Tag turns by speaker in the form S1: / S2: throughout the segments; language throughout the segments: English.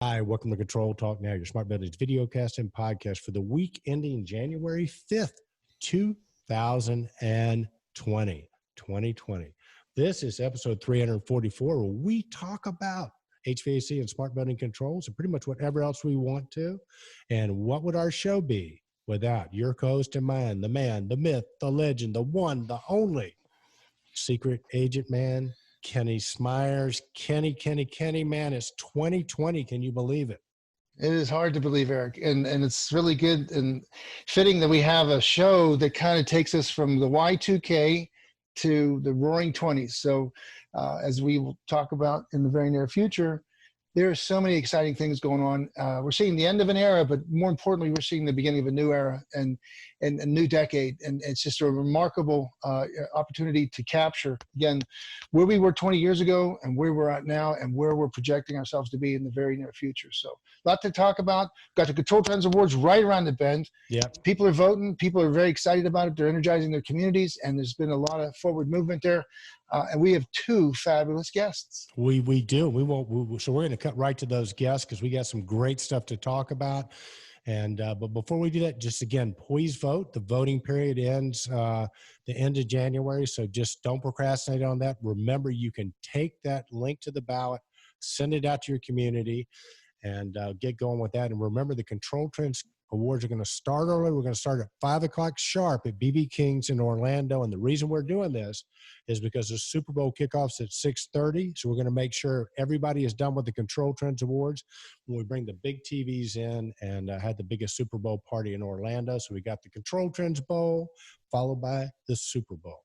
S1: Hi, welcome to Control Talk Now, your smart buildings videocast and podcast for the week ending January 5th, 2020. This is episode 344, where we talk about HVAC and smart building controls and pretty much whatever else we want to. And what would our show be without your co-host and mine, the man, the myth, the legend, the one, the only secret agent man, Kenny Smyers. Kenny, man, it's 2020. Can you believe it?
S2: It is hard to believe, Eric, and it's really good and fitting that we have a show that kind of takes us from the Y2K to the Roaring 20s. So as we will talk about in the very near future, there are so many exciting things going on. We're seeing the end of an era, but more importantly, we're seeing the beginning of a new era and a new decade. And it's just a remarkable opportunity to capture, again, where we were 20 years ago and where we're at now and where we're projecting ourselves to be in the very near future. So a lot to talk about. Got the Controltrends Awards right around the bend.
S1: Yeah.
S2: People are voting. People are very excited about it. They're energizing their communities, and there's been a lot of forward movement there. And we have two fabulous guests.
S1: We do. So we're going to cut right to those guests because we got some great stuff to talk about. And but before we do that, just again, please vote. The voting period ends the end of January, so just don't procrastinate on that. Remember, you can take that link to the ballot, send it out to your community, and get going with that. And remember, the Controltrends Awards are going to start early. We're going to start at 5 o'clock sharp at BB King's in Orlando. And the reason we're doing this is because the Super Bowl kickoff's at 6:30. So we're going to make sure everybody is done with the Controltrends Awards when we bring the big TVs in and had the biggest Super Bowl party in Orlando. So we got the Controltrends Bowl followed by the Super Bowl.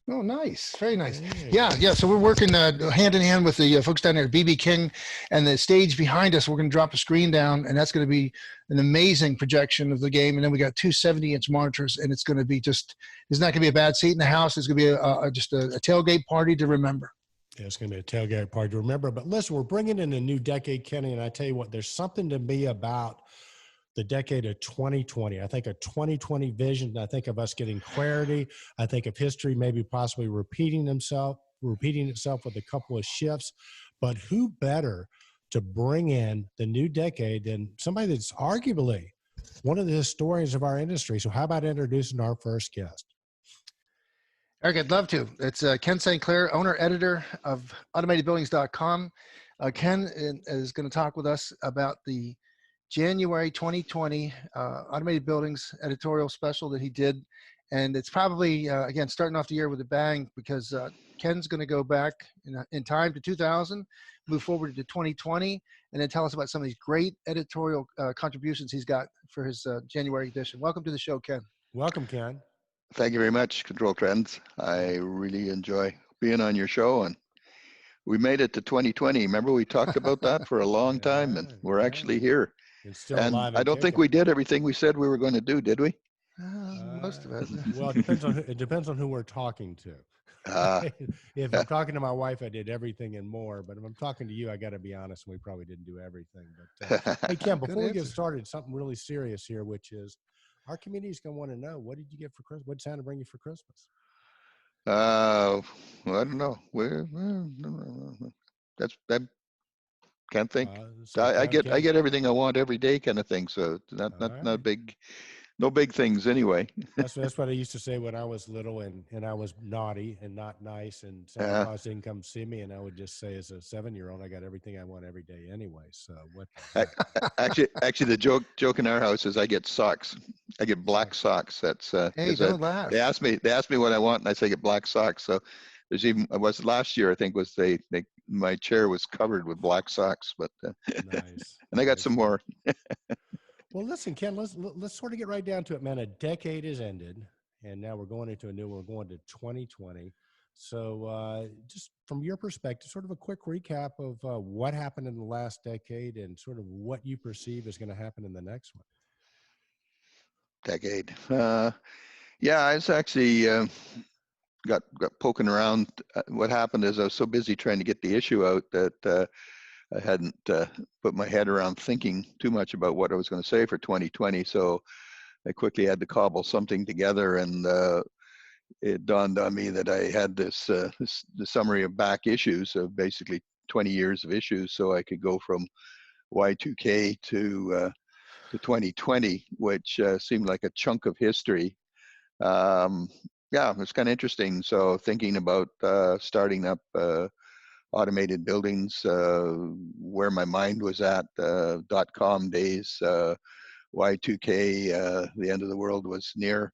S2: Oh, nice. Very nice. Yeah. So we're working hand in hand with the folks down there at BB King, and the stage behind us, we're going to drop a screen down, and that's going to be an amazing projection of the game. And then we got two 70-inch monitors, and it's going to be it's not going to be a bad seat in the house. It's going to be just a tailgate party to remember.
S1: Yeah, it's going to be a tailgate party to remember. But listen, we're bringing in a new decade, Kenny, and I tell you what, there's something to be about the decade of 2020. I think a 2020 vision. I think of us getting clarity. I think of history maybe possibly repeating itself with a couple of shifts. But who better to bring in the new decade than somebody that's arguably one of the historians of our industry? So how about introducing our first guest?
S2: Eric, I'd love to. It's Ken Sinclair, owner-editor of AutomatedBuildings.com. Ken is going to talk with us about the January 2020 Automated Buildings editorial special that he did. And it's probably, again, starting off the year with a bang because Ken's going to go back in time to 2000, move forward to 2020, and then tell us about some of these great editorial contributions he's got for his January edition. Welcome to the show, Ken.
S1: Welcome, Ken.
S3: Thank you very much, Controltrends. I really enjoy being on your show, and we made it to 2020. Remember, we talked about that for a long time, and we're actually here. And I don't think we did everything we said we were going to do, did we?
S2: Most of it.
S1: Well, it depends on who we're talking to. If I'm talking to my wife, I did everything and more. But if I'm talking to you, I got to be honest, we probably didn't do everything. But hey, Ken, before we get started, something really serious here, which is our community is going to want to know, what did you get for Christmas? What did Santa bring you for Christmas?
S3: Well, I don't know. That can't think. I get everything I want every day, kind of thing. So not big, no big things anyway.
S1: That's what I used to say when I was little and I was naughty and not nice, and Santa Claus didn't come see me, and I would just say, as a 7-year-old, I got everything I want every day anyway. So what?
S3: Actually, the joke in our house is I get socks. I get black socks. That's
S2: hey, don't laugh.
S3: They ask me what I want, and I say get black socks. So there's even last year I think was my chair was covered with black socks, but
S1: nice.
S3: And I got some more.
S1: Well, listen, Ken, let's sort of get right down to it, man. A decade has ended, and now we're going into a new one. We're going to 2020. So just from your perspective, sort of a quick recap of what happened in the last decade and sort of what you perceive is going to happen in the next one.
S3: Decade. Yeah, I was actually got poking around. What happened is I was so busy trying to get the issue out that I hadn't put my head around thinking too much about what I was going to say for 2020. So I quickly had to cobble something together, and it dawned on me that I had the summary of back issues of basically 20 years of issues, so I could go from Y2K to 2020, which seemed like a chunk of history. Yeah, it's kind of interesting. So thinking about starting up automated buildings, where my mind was at, .com days, Y2K, the end of the world was near.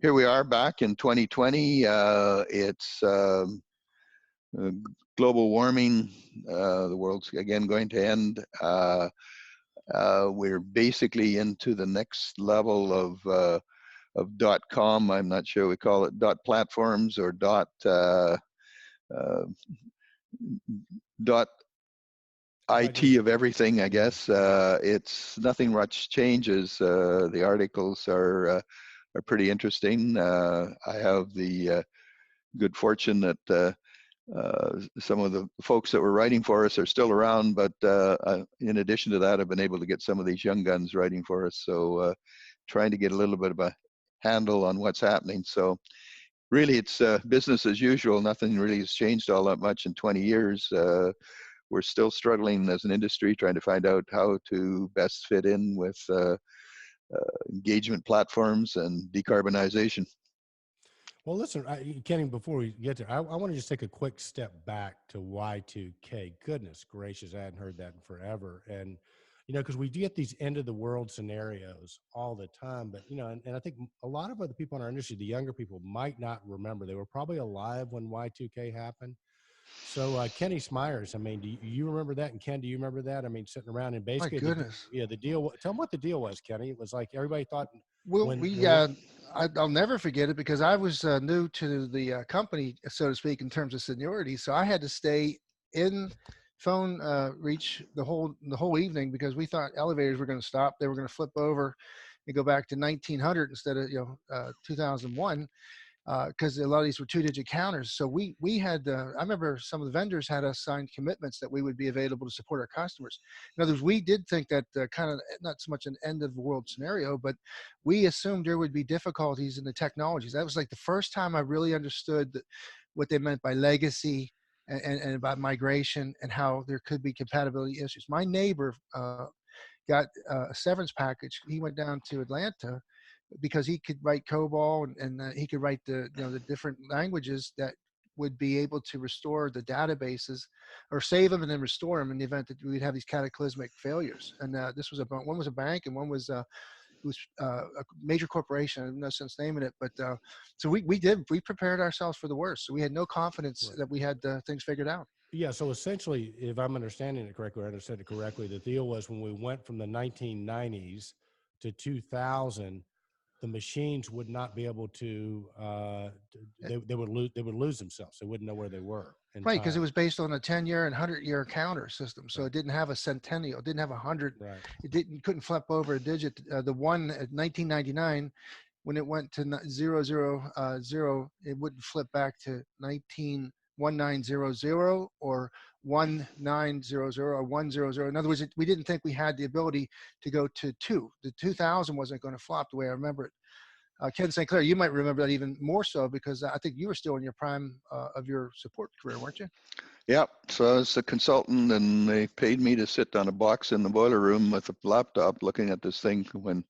S3: Here we are back in 2020. It's global warming. The world's again going to end. We're basically into the next level of .com. I'm not sure we call it .platforms or .IT of everything, I guess. It's nothing much changes. The articles are pretty interesting. I have the good fortune that some of the folks that were writing for us are still around, but in addition to that, I've been able to get some of these young guns writing for us. So trying to get a little bit of a handle on what's happening. So really, it's business as usual. Nothing really has changed all that much in 20 years. We're still struggling as an industry, trying to find out how to best fit in with engagement platforms and decarbonization.
S1: Well, listen, Kenny, before we get there, I want to just take a quick step back to Y2K. Goodness gracious, I hadn't heard that in forever. And, because we do get these end of the world scenarios all the time, but, and I think a lot of other people in our industry, the younger people, might not remember. They were probably alive when Y2K happened. So, Kenny Smyers, I mean, do you remember that? And Ken, do you remember that? I mean, sitting around and basically,
S2: My goodness.
S1: the deal, tell them what the deal was, Kenny. It was like everybody thought
S2: Well,
S1: when
S2: I'll never forget it because I was new to the company, so to speak, in terms of seniority. So I had to stay in phone reach the whole evening because we thought elevators were going to stop. They were going to flip over and go back to 1900 instead of 2001. Because a lot of these were 2-digit counters. So we had, I remember some of the vendors had us sign commitments that we would be available to support our customers. In other words, we did think that kind of not so much an end of the world scenario, but we assumed there would be difficulties in the technologies. That was like the first time I really understood what they meant by legacy and about migration and how there could be compatibility issues. My neighbor got a severance package. He went down to Atlanta because he could write COBOL and he could write the different languages that would be able to restore the databases or save them and then restore them in the event that we'd have these cataclysmic failures. And this was one was a bank and one was a major corporation. I have no sense naming it, but so we prepared ourselves for the worst. So we had no confidence that we had things figured out.
S1: Yeah. So essentially, if I'm understanding it correctly, or I understood it correctly, the deal was when we went from the 1990s to 2000, the machines would not be able to, they would lose themselves. They wouldn't know where they were.
S2: Right, because it was based on a 10-year and 100-year counter system, so
S1: Right.
S2: it didn't have a centennial. It didn't have 100.
S1: Right.
S2: It couldn't flip over a digit. The one at 1999, when it went to 000, it wouldn't flip back to 1900 or 1900 or 100. In other words, we didn't think we had the ability to go to 2. The 2000 wasn't going to flop the way I remember it. Ken Sinclair, you might remember that even more so because I think you were still in your prime of your support career, weren't you?
S3: Yeah, so I was a consultant and they paid me to sit on a box in the boiler room with a laptop looking at this thing when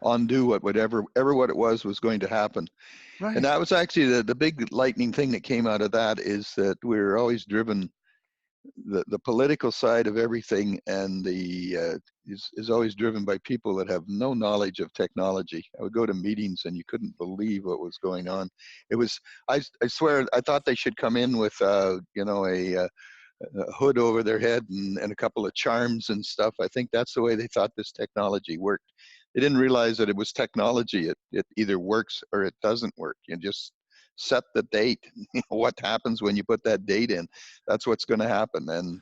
S3: undo whatever what it was going to happen.
S2: Right.
S3: And that was actually the big lightning thing that came out of that is that we're always driven, the political side of everything and the is always driven by people that have no knowledge of technology. I would go to meetings and you couldn't believe what was going on. It was, I swear, I thought they should come in with a hood over their head and a couple of charms and stuff. I think that's the way they thought this technology worked. They didn't realize that it was technology. It either works or it doesn't work. You just set the date. What happens when you put that date in? That's what's going to happen. And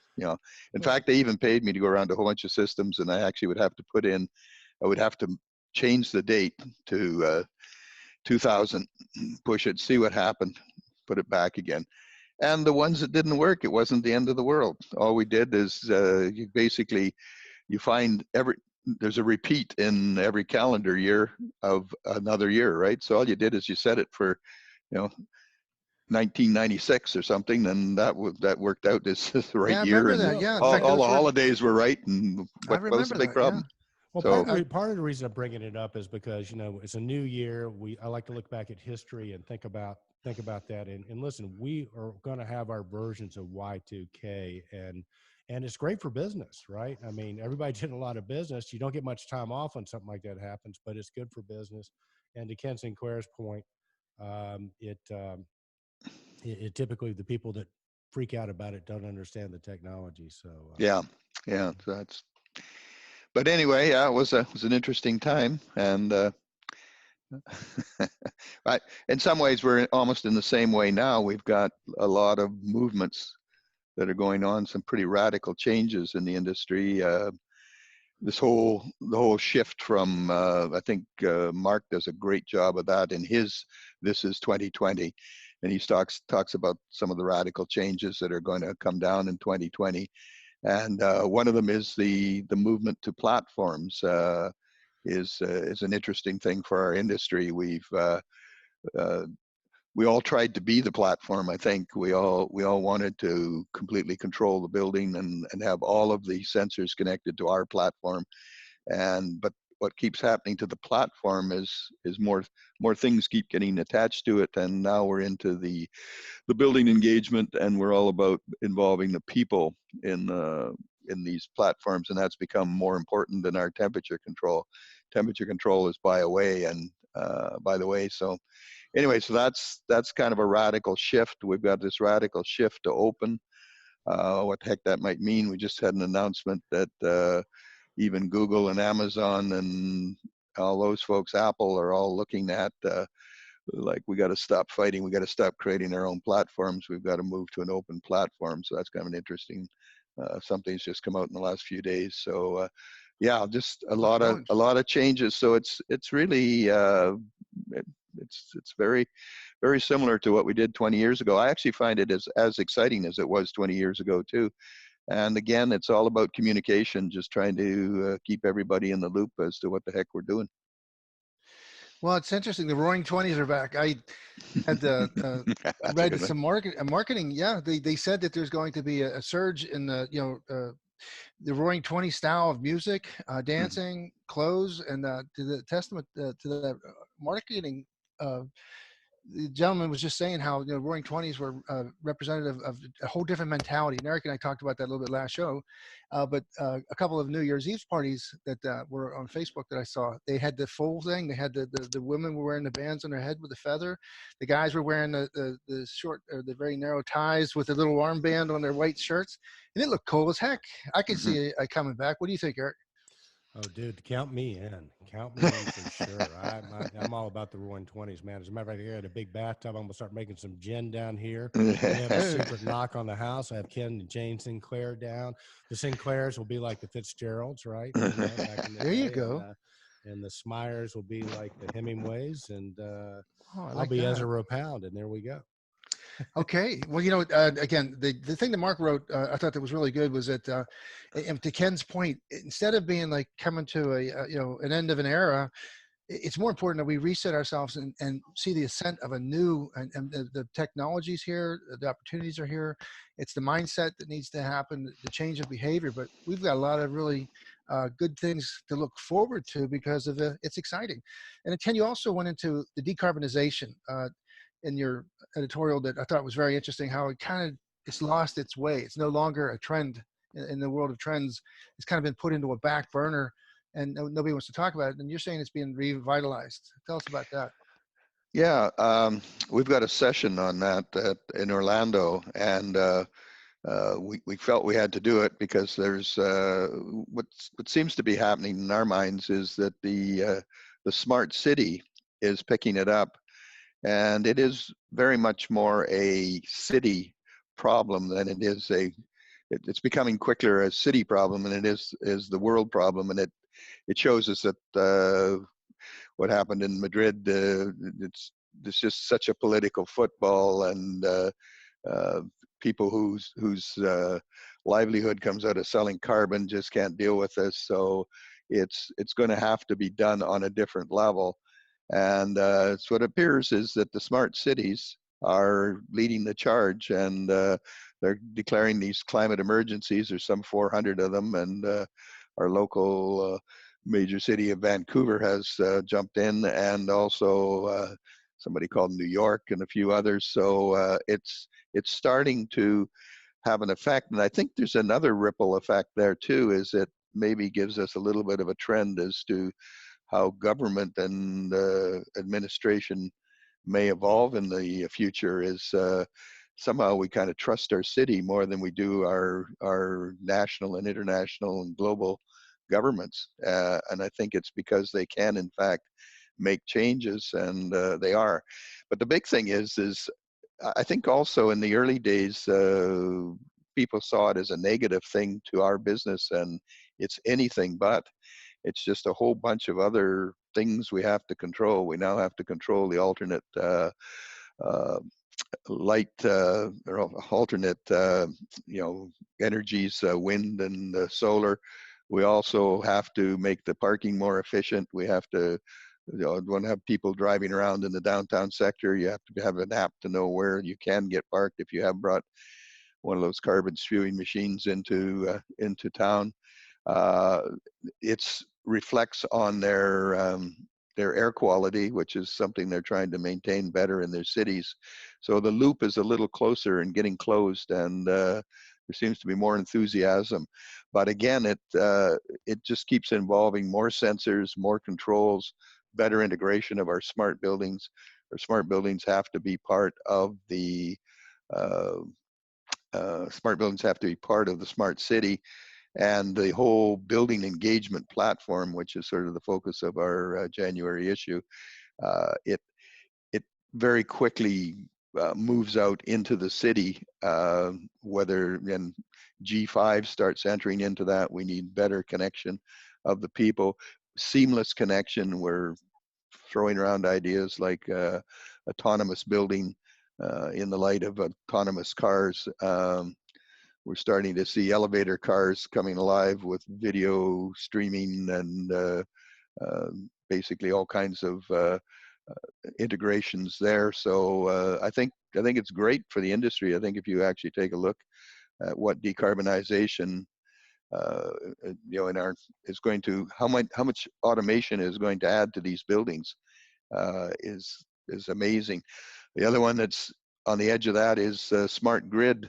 S3: in fact, they even paid me to go around a whole bunch of systems, and I actually would have to I would have to change the date to 2000, push it, see what happened, put it back again. And the ones that didn't work, it wasn't the end of the world. All we did is you find there's a repeat in every calendar year of another year, right? So all you did is you set it for 1996 or something, and that worked out as the right
S2: Yeah, I
S3: year,
S2: remember
S3: and
S2: that. Yeah, in
S3: all,
S2: fact,
S3: all the
S2: those were.
S3: holidays were right, and
S2: I
S3: what was
S2: remember
S3: the big
S2: that. Yeah.
S3: problem?
S1: Well,
S3: So
S1: part of the reason I'm bringing it up is because, you know, it's a new year. I like to look back at history and think about that. And listen, we are going to have our versions of Y2K, and it's great for business, right? I mean, everybody's getting a lot of business. You don't get much time off when something like that happens, but it's good for business. And to Ken Sinclair's point, it typically, the people that freak out about it don't understand the technology. So
S3: yeah, so that's. But anyway, yeah, it was an interesting time, and but in some ways we're almost in the same way now. We've got a lot of movements that are going on, some pretty radical changes in the industry. The whole shift from I think Mark does a great job of that in his This is 2020, and he talks about some of the radical changes that are going to come down in 2020, and one of them is the movement to platforms. Is an interesting thing for our industry. We all tried to be the platform. I think we all wanted to completely control the building and have all of the sensors connected to our platform. But what keeps happening to the platform is more things keep getting attached to it, and now we're into the building engagement, and we're all about involving the people in these platforms, and that's become more important than our temperature control. Temperature control is by the way. So anyway, so that's kind of a radical shift. We've got this radical shift to open. What the heck that might mean? We just had an announcement that even Google and Amazon and all those folks, Apple, are all looking at like, we got to stop fighting. We got to stop creating our own platforms. We've got to move to an open platform. So that's kind of an interesting. Something's just come out in the last few days. So yeah, just a lot of changes. So it's really it's very, very similar to what we did 20 years ago. I actually find it as exciting as it was 20 years ago too. And again, it's all about communication, just trying to keep everybody in the loop as to what the heck we're doing.
S2: Well, it's interesting. The Roaring Twenties are back. I had read some marketing. Yeah, they said that there's going to be a surge in the Roaring Twenties style of music, dancing, clothes, and to the testament to the marketing. The gentleman was just saying how Roaring Twenties were representative of a whole different mentality. And Eric and I talked about that a little bit last show. But a couple of New Year's Eve parties that were on Facebook that I saw, they had the full thing. They had the women were wearing the bands on their head with the feather. The guys were wearing the short or the very narrow ties with a little armband on their white shirts, and it looked cool as heck. I could see it coming back. What do you think, Eric?
S1: Oh, dude, count me in. Count me in for sure. I'm all about the Roaring Twenties, man. As a matter of fact, I got a big bathtub. I'm gonna start making some gin down here. We have a secret knock on the house. I have Ken and Jane Sinclair down. The Sinclairs will be like the Fitzgeralds, right? Back in the
S2: There you
S1: day.
S2: go.
S1: And the Smyers will be like the Hemingways, and
S2: I'll
S1: be Ezra Pound, and there we go.
S2: Okay. Well, again, the thing that Mark wrote, I thought that was really good was that, and to Ken's point, instead of being like coming to an end of an era, it's more important that we reset ourselves and see the ascent of a new, and the technologies here, the opportunities are here. It's the mindset that needs to happen, the change of behavior, but we've got a lot of really good things to look forward to because of it's exciting. And Ken, you also went into the decarbonization in your editorial that I thought was very interesting, how it's lost its way. It's no longer a trend in the world of trends. It's kind of been put into a back burner and nobody wants to talk about it. And you're saying it's being revitalized. Tell us about that.
S3: Yeah, we've got a session on that in Orlando, and we felt we had to do it because there's what seems to be happening in our minds is that the smart city is picking it up. And it is very much more a city problem than it is it's becoming quicker a city problem than it is the world problem. And it shows us that what happened in Madrid, it's just such a political football, and people whose livelihood comes out of selling carbon just can't deal with this. So it's going to have to be done on a different level. And so what appears is that the smart cities are leading the charge, and they're declaring these climate emergencies. There's some 400 of them, and our local major city of Vancouver has jumped in, and also somebody called New York and a few others. So it's starting to have an effect, and I think there's another ripple effect there too. Is it maybe gives us a little bit of a trend as to how government and administration may evolve in the future. Is somehow we kind of trust our city more than we do our national and international and global governments, and I think it's because they can in fact make changes, and they are. But the big thing is I think also in the early days, people saw it as a negative thing to our business, and it's anything but. It's just a whole bunch of other things we have to control. We now have to control the alternate light or alternate, energies, wind and solar. We also have to make the parking more efficient. We have to, want to have people driving around in the downtown sector. You have to have an app to know where you can get parked if you have brought one of those carbon spewing machines into town. It's reflects on their air quality, which is something they're trying to maintain better in their cities. So the loop is a little closer and getting closed, and there seems to be more enthusiasm. But again, it just keeps involving more sensors, more controls, better integration of our smart buildings. Our smart buildings have to be part of the smart city, and the whole building engagement platform, which is sort of the focus of our January issue. It very quickly moves out into the city, whether and G5 starts entering into that. We need better connection of the people, seamless connection. We're throwing around ideas like autonomous building in the light of autonomous cars. We're starting to see elevator cars coming alive with video streaming and basically all kinds of integrations there. So I think it's great for the industry. I think if you actually take a look at what decarbonization, is going to, how much automation is going to add to these buildings, is amazing. The other one that's on the edge of that is smart grid.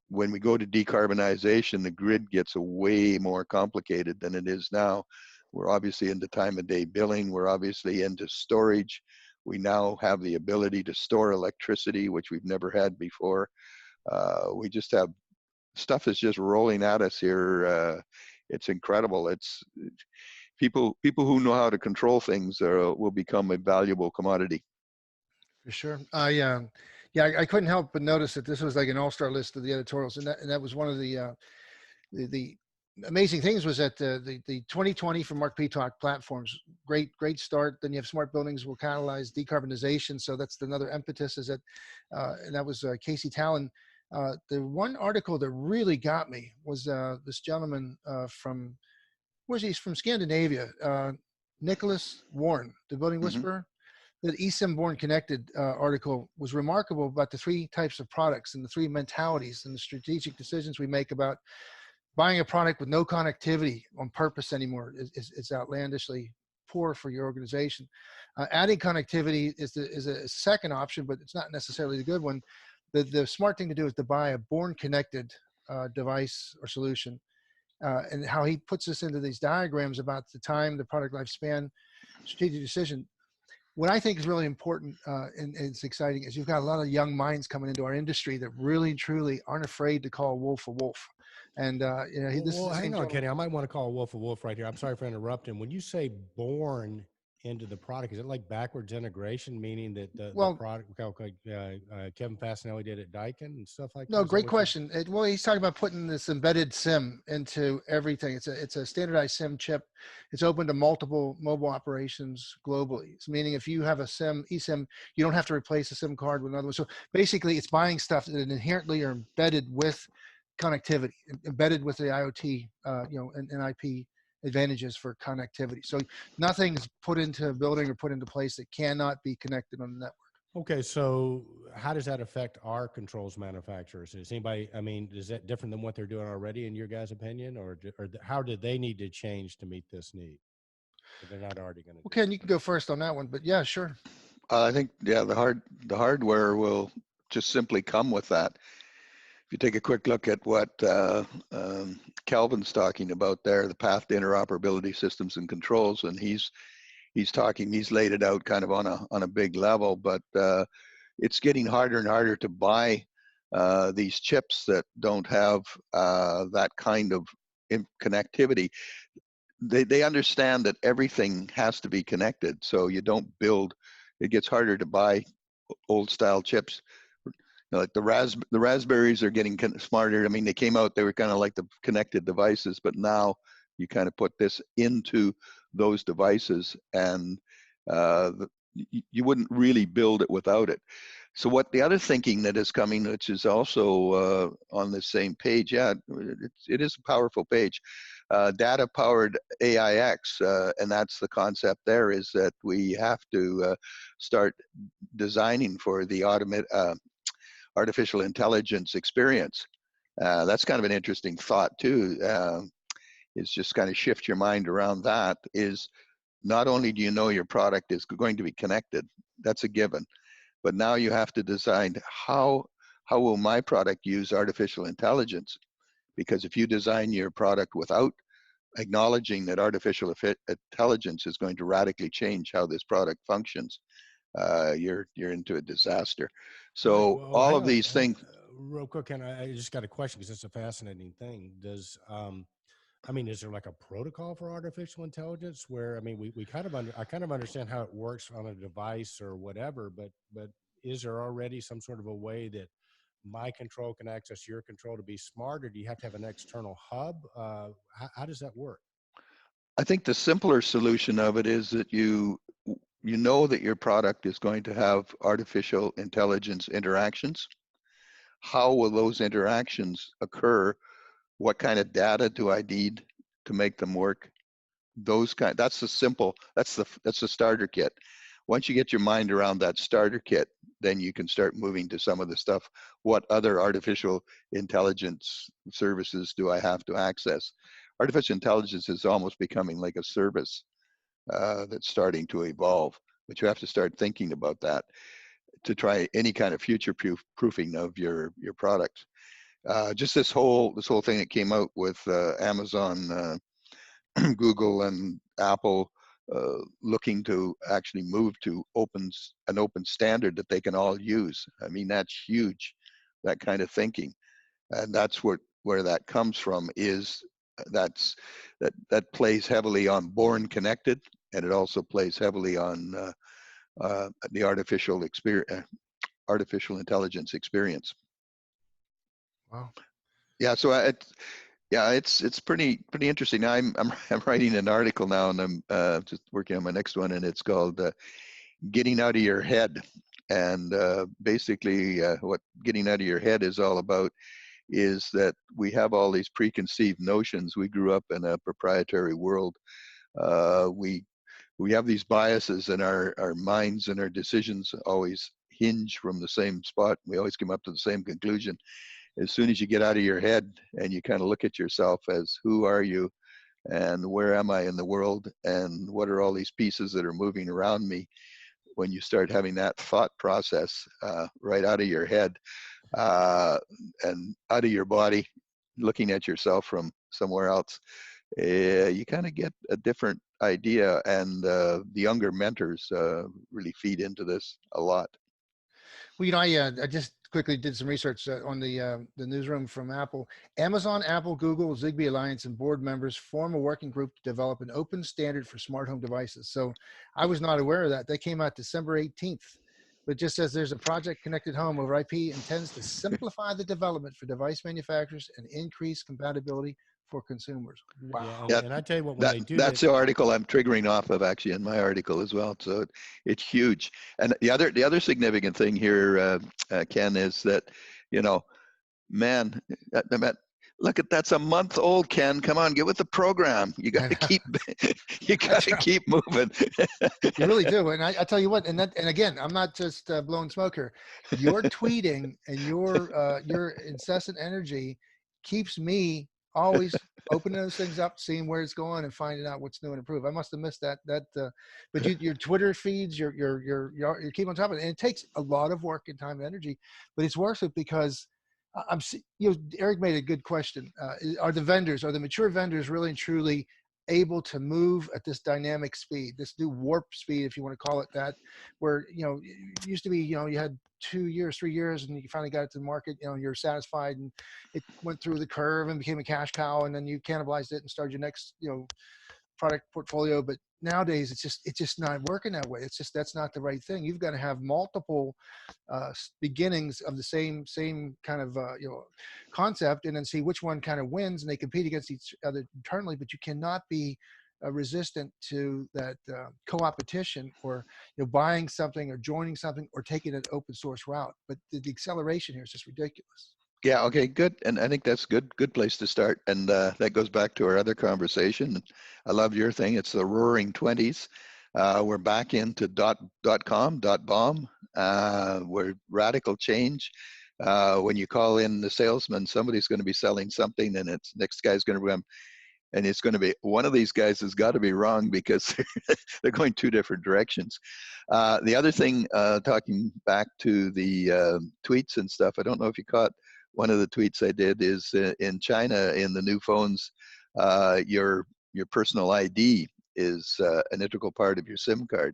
S3: When we go to decarbonization, the grid gets way more complicated than it is now. We're obviously into time of day billing. We're obviously into storage. We now have the ability to store electricity, which we've never had before. We just have stuff is just rolling at us here. It's incredible. It's people who know how to control things will become a valuable commodity.
S2: For sure. I couldn't help but notice that this was like an all-star list of the editorials, and that was one of the amazing things was that the 2020 from Mark P. Talk platforms, great start. Then you have smart buildings will catalyze decarbonization. So that's another impetus. Is that, and that was Casey Talon. The one article that really got me was this gentleman from, where's he? He's from Scandinavia, Nicholas Warren, the Building Whisperer. The eSIM Born Connected article was remarkable about the three types of products and the three mentalities and the strategic decisions we make about buying a product with no connectivity on purpose anymore is outlandishly poor for your organization. Adding connectivity is a second option, but it's not necessarily the good one. The smart thing to do is to buy a born connected device or solution. And how he puts us into these diagrams about the time, the product lifespan, strategic decision. What I think is really important and it's exciting is you've got a lot of young minds coming into our industry that really, truly aren't afraid to call a wolf a wolf. And
S1: hang on, Kenny. I might want to call a wolf right here. I'm sorry for interrupting. When you say born into the product, is it like backwards integration, meaning that the product, Kevin Fasinelli did at Daikin and stuff like that?
S2: No, great question. He's talking about putting this embedded SIM into everything. It's a standardized SIM chip. It's open to multiple mobile operations globally. It's meaning if you have a eSIM, you don't have to replace a SIM card with another one. So basically, it's buying stuff that inherently are embedded with connectivity, embedded with the IoT, and IP advantages for connectivity. So nothing's put into a building or put into place that cannot be connected on the network.
S1: Okay, so how does that affect our controls manufacturers? Is anybody, I mean, is that different than what they're doing already in your guys' opinion, or how did they need to change to meet this need? If they're not already going to
S2: Well,
S1: do
S2: Ken, you can go first on that one, but yeah, sure.
S3: I think, yeah, the hardware will just simply come with that. If you take a quick look at what Calvin's talking about there, the path to interoperability systems and controls, and he's laid it out kind of on a big level, but it's getting harder and harder to buy these chips that don't have that kind of connectivity. They understand that everything has to be connected, so you don't build. It gets harder to buy old style chips. Like the raspberries are getting smarter. I mean, they came out, they were kind of like the connected devices, but now you kind of put this into those devices, and you wouldn't really build it without it. So what the other thinking that is coming, which is also on the same page, yeah, it is a powerful page, data powered AIX, and that's the concept there, is that we have to start designing for the artificial intelligence experience. That's kind of an interesting thought too, is just kind of shift your mind around that. Is not only do you know your product is going to be connected, that's a given, but now you have to design how will my product use artificial intelligence? Because if you design your product without acknowledging that artificial intelligence is going to radically change how this product functions, you're into a disaster.
S1: Right.
S3: So
S1: Well,
S3: all
S1: hang
S3: of
S1: on,
S3: these things.
S1: real quick, and I just got a question because it's a fascinating thing. I mean, is there like a protocol for artificial intelligence where, I mean, we kind of I kind of understand how it works on a device or whatever, but is there already some sort of a way that my control can access your control to be smarter? Do you have to have an external hub? How does that work?
S3: I think the simpler solution of it is that you know that your product is going to have artificial intelligence interactions. How will those interactions occur? What kind of data do I need to make them work? That's the starter kit. Once you get your mind around that starter kit, then you can start moving to some of the stuff. What other artificial intelligence services do I have to access? Artificial intelligence is almost becoming like a service that's starting to evolve, but you have to start thinking about that to try any kind of future proofing of your product. Just this whole thing that came out with Amazon, Google, and Apple looking to actually move to an open standard that they can all use. I mean, that's huge, that kind of thinking, and that's where that comes from. Is that plays heavily on born connected, and it also plays heavily on the artificial intelligence experience.
S2: Wow.
S3: Yeah, so it's pretty interesting. I'm writing an article now, and I'm just working on my next one, and it's called "Getting Out of Your Head." And basically, what getting out of your head is all about is that we have all these preconceived notions. We grew up in a proprietary world. We have these biases, and our minds and our decisions always hinge from the same spot. We always come up to the same conclusion. As soon as you get out of your head and you kind of look at yourself as, who are you and where am I in the world and what are all these pieces that are moving around me, when you start having that thought process right out of your head and out of your body, looking at yourself from somewhere else, you kind of get a different idea, and the younger mentors really feed into this a lot.
S2: Well, I just quickly did some research on the newsroom from Apple. Amazon, Apple, Google, Zigbee Alliance, and board members form a working group to develop an open standard for smart home devices. So I was not aware of that. They came out December 18th. But it just says there's a project, Connected Home over IP, intends to simplify the development for device manufacturers and increase compatibility for consumers. Wow.
S1: Yeah,
S3: Yeah,
S1: and I tell you what, when they do
S3: that's
S1: that,
S3: the article I'm triggering off of, actually, in my article as well. So it's huge. And the other significant thing here, Ken, is that, man, Look at that's a month old, Ken. Come on, get with the program. You got to keep you got
S2: That's
S3: to
S2: right.
S3: keep moving.
S2: You really do. And I tell you what, and again, I'm not just blowing smoke here. Your tweeting and your incessant energy keeps me always opening those things up, seeing where it's going and finding out what's new and improved. I must have missed but your Twitter feeds, you keep on top of it. And it takes a lot of work and time and energy, but it's worth it because Eric made a good question. Are the mature vendors really and truly able to move at this dynamic speed, this new warp speed, if you want to call it that, where, it used to be, you had 2 years, 3 years, and you finally got it to the market, you're satisfied, and it went through the curve and became a cash cow, and then you cannibalized it and started your next, product portfolio. But nowadays it's just not working that way. That's not the right thing. You've got to have multiple beginnings of the same kind of concept, and then see which one kind of wins, and they compete against each other internally. But you cannot be resistant to that co-opetition, or buying something or joining something or taking an open source route. But the acceleration here is just ridiculous.
S3: Yeah, okay, good. And I think that's good place to start. And that goes back to our other conversation. I love your thing. It's the roaring 20s. We're back into .com, .bomb. We're radical change. When you call in the salesman, somebody's going to be selling something, and it's next guy's going to come, and it's going to be one of these guys has got to be wrong because they're going two different directions. The other thing, talking back to the tweets and stuff, I don't know if you caught one of the tweets I did is in China, in the new phones, your personal ID is an integral part of your SIM card.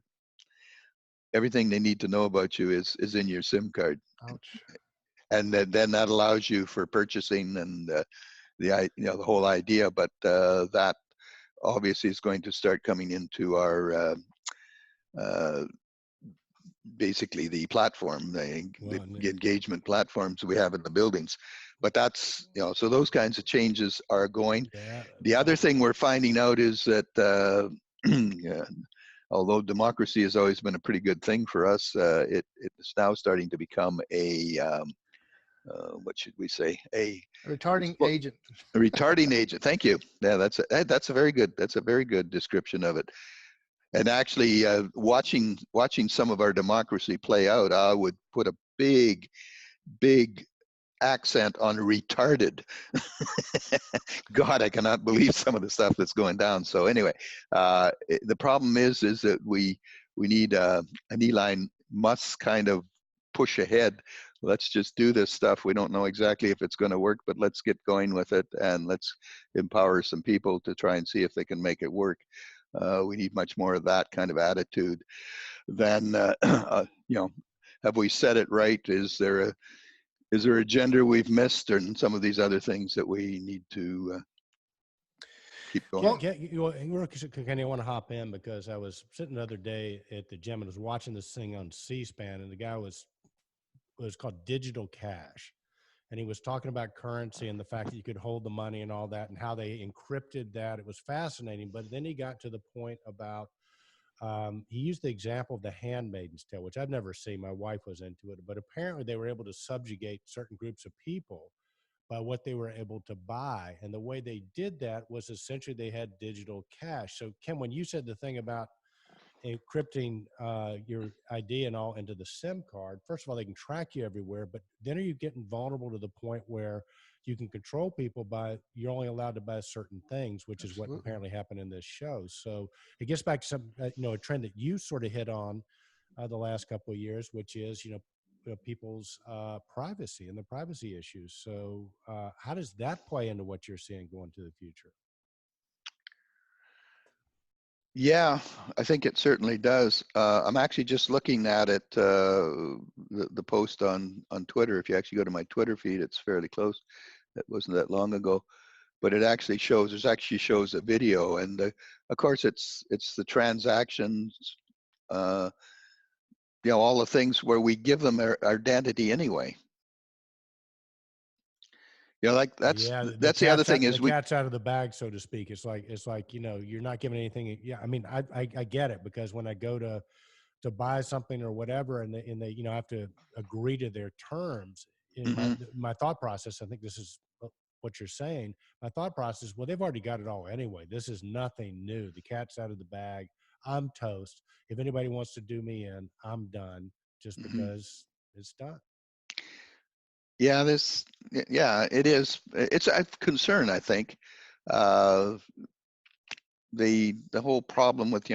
S3: Everything they need to know about you is in your SIM card.
S2: Ouch.
S3: And then that allows you for purchasing and the whole idea. But that obviously is going to start coming into our basically the platform, the engagement platforms we have in the buildings. But that's, so those kinds of changes are going.
S1: Yeah.
S3: The other thing we're finding out is that although democracy has always been a pretty good thing for us, it's now starting to become a, what should we say? A
S2: retarding agent.
S3: A retarding agent. Thank you. Yeah, that's a very good description of it. And actually, watching some of our democracy play out, I would put a big accent on retarded. God, I cannot believe some of the stuff that's going down. So anyway, the problem is that we need an Elon Musk kind of push ahead. Let's just do this stuff. We don't know exactly if it's going to work, but let's get going with it, and let's empower some people to try and see if they can make it work. We need much more of that kind of attitude than, have we said it right? Is there a gender we've missed, and some of these other things that we need to keep going?
S1: Kenny, I want to hop in because I was sitting the other day at the gym and was watching this thing on C-SPAN, and the guy was called Digital Cash. And he was talking about currency and the fact that you could hold the money and all that and how they encrypted that. It was fascinating. But then he got to the point about, he used the example of the Handmaid's Tale, which I've never seen. My wife was into it. But apparently they were able to subjugate certain groups of people by what they were able to buy. And the way they did that was essentially they had digital cash. So Ken, when you said the thing about encrypting your ID and all into the SIM card, first of all, they can track you everywhere, but then are you getting vulnerable to the point where you can control people by, you're only allowed to buy certain things, which is what apparently happened in this show. So it gets back to some, a trend that you sort of hit on the last couple of years, which is, people's privacy and the privacy issues. So how does that play into what you're seeing going to the future?
S3: Yeah, I think it certainly does. I'm actually just looking at it, the post on Twitter. If you actually go to my Twitter feed, it's fairly close. That wasn't that long ago, but it actually shows a video, and of course it's the transactions, all the things where we give them our identity anyway. Like that's the other thing is
S1: the cat's out of the bag, so to speak. It's like, you're not giving anything. Yeah. I mean, I get it, because when I go to buy something or whatever, and they, have to agree to their terms in my thought process, I think this is what you're saying, my thought process, well, they've already got it all anyway. This is nothing new. The cat's out of the bag. I'm toast. If anybody wants to do me in, I'm done, just
S3: Mhm.
S1: because it's done.
S3: Yeah, yeah, it is. It's a concern, I think. Uh, the whole problem with,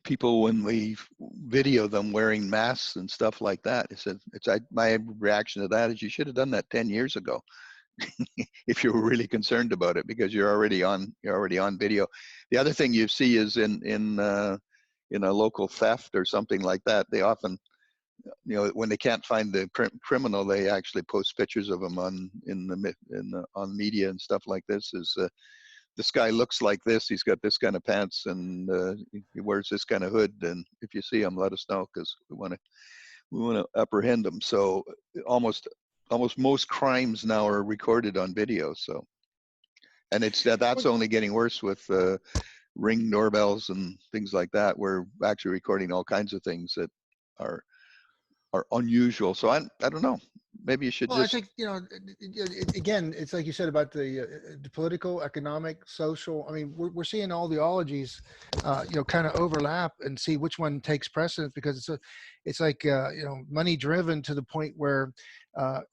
S3: people when we video them wearing masks and stuff like that, my reaction to that is you should have done that 10 years ago if you were really concerned about it, because you're already on video. The other thing you see is in a local theft or something like that, they often, when they can't find the criminal, they actually post pictures of them on media and stuff like this. This guy looks like this. He's got this kind of pants, and he wears this kind of hood. And if you see him, let us know, because we want to apprehend him. So almost most crimes now are recorded on video. So, and that's only getting worse with Ring doorbells and things like that. We're actually recording all kinds of things that are unusual. So I don't know. Maybe you should
S2: Well, I
S3: just.
S2: think, again, it's like you said about the political, economic, social. I mean, we're seeing all the ologies, kind of overlap and see which one takes precedence, because it's like, money driven to the point where,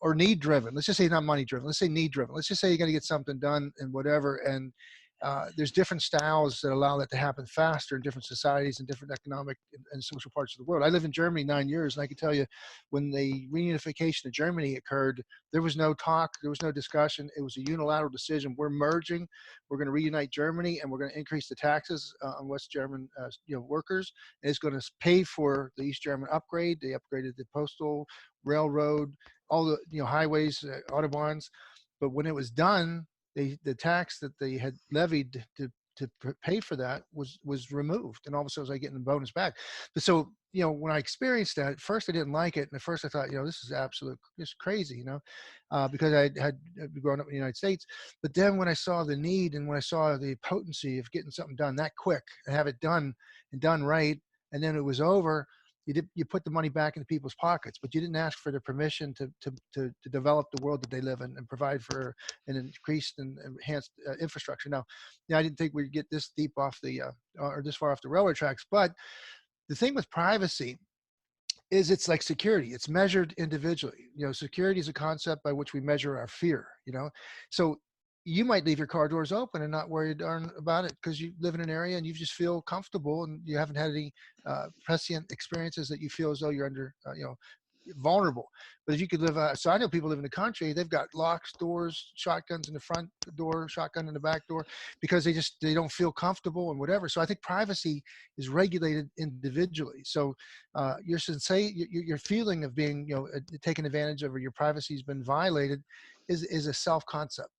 S2: or need driven. Let's just say not money driven. Let's say need driven. Let's just say you got to get something done and whatever. And there's different styles that allow that to happen faster in different societies and different economic and social parts of the world. I lived in Germany 9 years, and I can tell you, when the reunification of Germany occurred, there was no talk, there was no discussion. It was a unilateral decision. We're merging, we're going to reunite Germany, and we're going to increase the taxes on West German workers. And it's going to pay for the East German upgrade. They upgraded the postal, railroad, all the highways, autobahns. But when it was done, the tax that they had levied to pay for that was removed, and all of a sudden I was like getting the bonus back. But so when I experienced that, at first I didn't like it, and at first I thought, this is crazy, because I had grown up in the United States. But then when I saw the need, and when I saw the potency of getting something done that quick and have it done and done right, and then it was over, you put the money back into people's pockets, but you didn't ask for their permission to develop the world that they live in and provide for an increased and enhanced infrastructure. Now, I didn't think we'd get this deep off or this far off the railroad tracks, but the thing with privacy is it's like security. It's measured individually. Security is a concept by which we measure our fear, So you might leave your car doors open and not worry darn about it, because you live in an area and you just feel comfortable, and you haven't had any prescient experiences that you feel as though you're under, vulnerable. But if you could live, so I know people live in the country, they've got locks, doors, shotguns in the front door, shotgun in the back door, because they don't feel comfortable and whatever. So I think privacy is regulated individually. So your feeling of being, taken advantage of, or your privacy has been violated, is a self concept.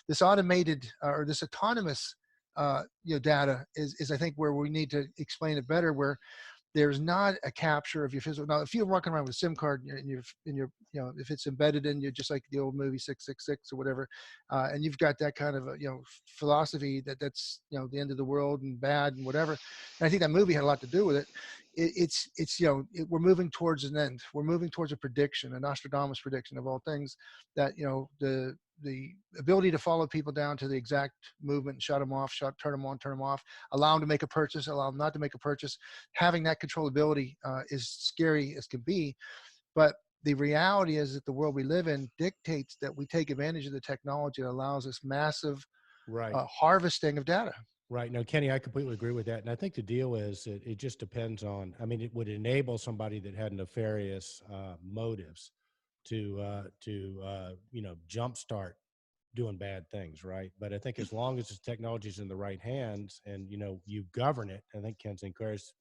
S2: This automated or this autonomous data is I think where we need to explain it better, where there's not a capture of your physical. Now, if you're walking around with a SIM card if it's embedded in you, just like the old movie 666 or whatever, and you've got that kind of philosophy that's the end of the world and bad and whatever, and I think that movie had a lot to do with it. We're moving towards an end. We're moving towards a prediction, a Nostradamus prediction of all things, that the ability to follow people down to the exact movement and shut them off, turn them on, turn them off, allow them to make a purchase, allow them not to make a purchase. Having that controllability is scary as can be. But the reality is that the world we live in dictates that we take advantage of the technology that allows us massive harvesting of data.
S1: Right. No, Kenny, I completely agree with that. And I think the deal is it just depends on, it would enable somebody that had nefarious motives to jumpstart doing bad things, right? But I think as long as the technology is in the right hands, and you govern it, I think Ken Sinclair's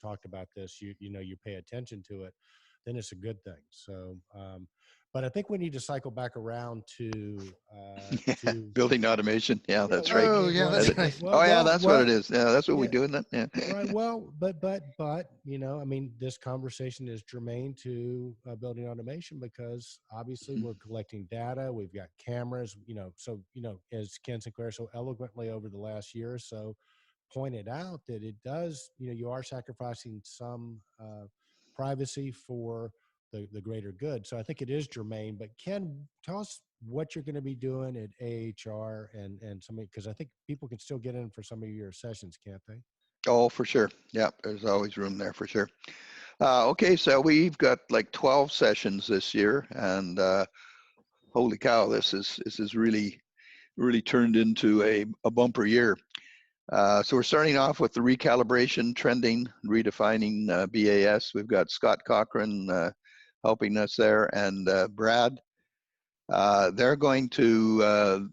S1: talked about this. You pay attention to it, then it's a good thing. So, but I think we need to cycle back around to
S3: Building automation. Yeah, that's right.
S2: Oh yeah, that's right.
S3: That's what it is. Yeah, that's what we do, isn't it? Yeah.
S1: Right. Well, but this conversation is germane to building automation, because obviously we're collecting data. We've got cameras. So as Ken Sinclair so eloquently over the last year or so pointed out, that it does. You are sacrificing some privacy for the greater good. So I think it is germane. But Ken, tell us what you're going to be doing at AHR and something, because I think people can still get in for some of your sessions, can't they?
S3: Oh, for sure. Yeah, there's always room there for sure. Okay, so we've got like 12 sessions this year, and holy cow, this is really turned into a bumper year. So we're starting off with the recalibration, trending, redefining BAS. We've got Scott Cochran helping us there, and Brad. They're going to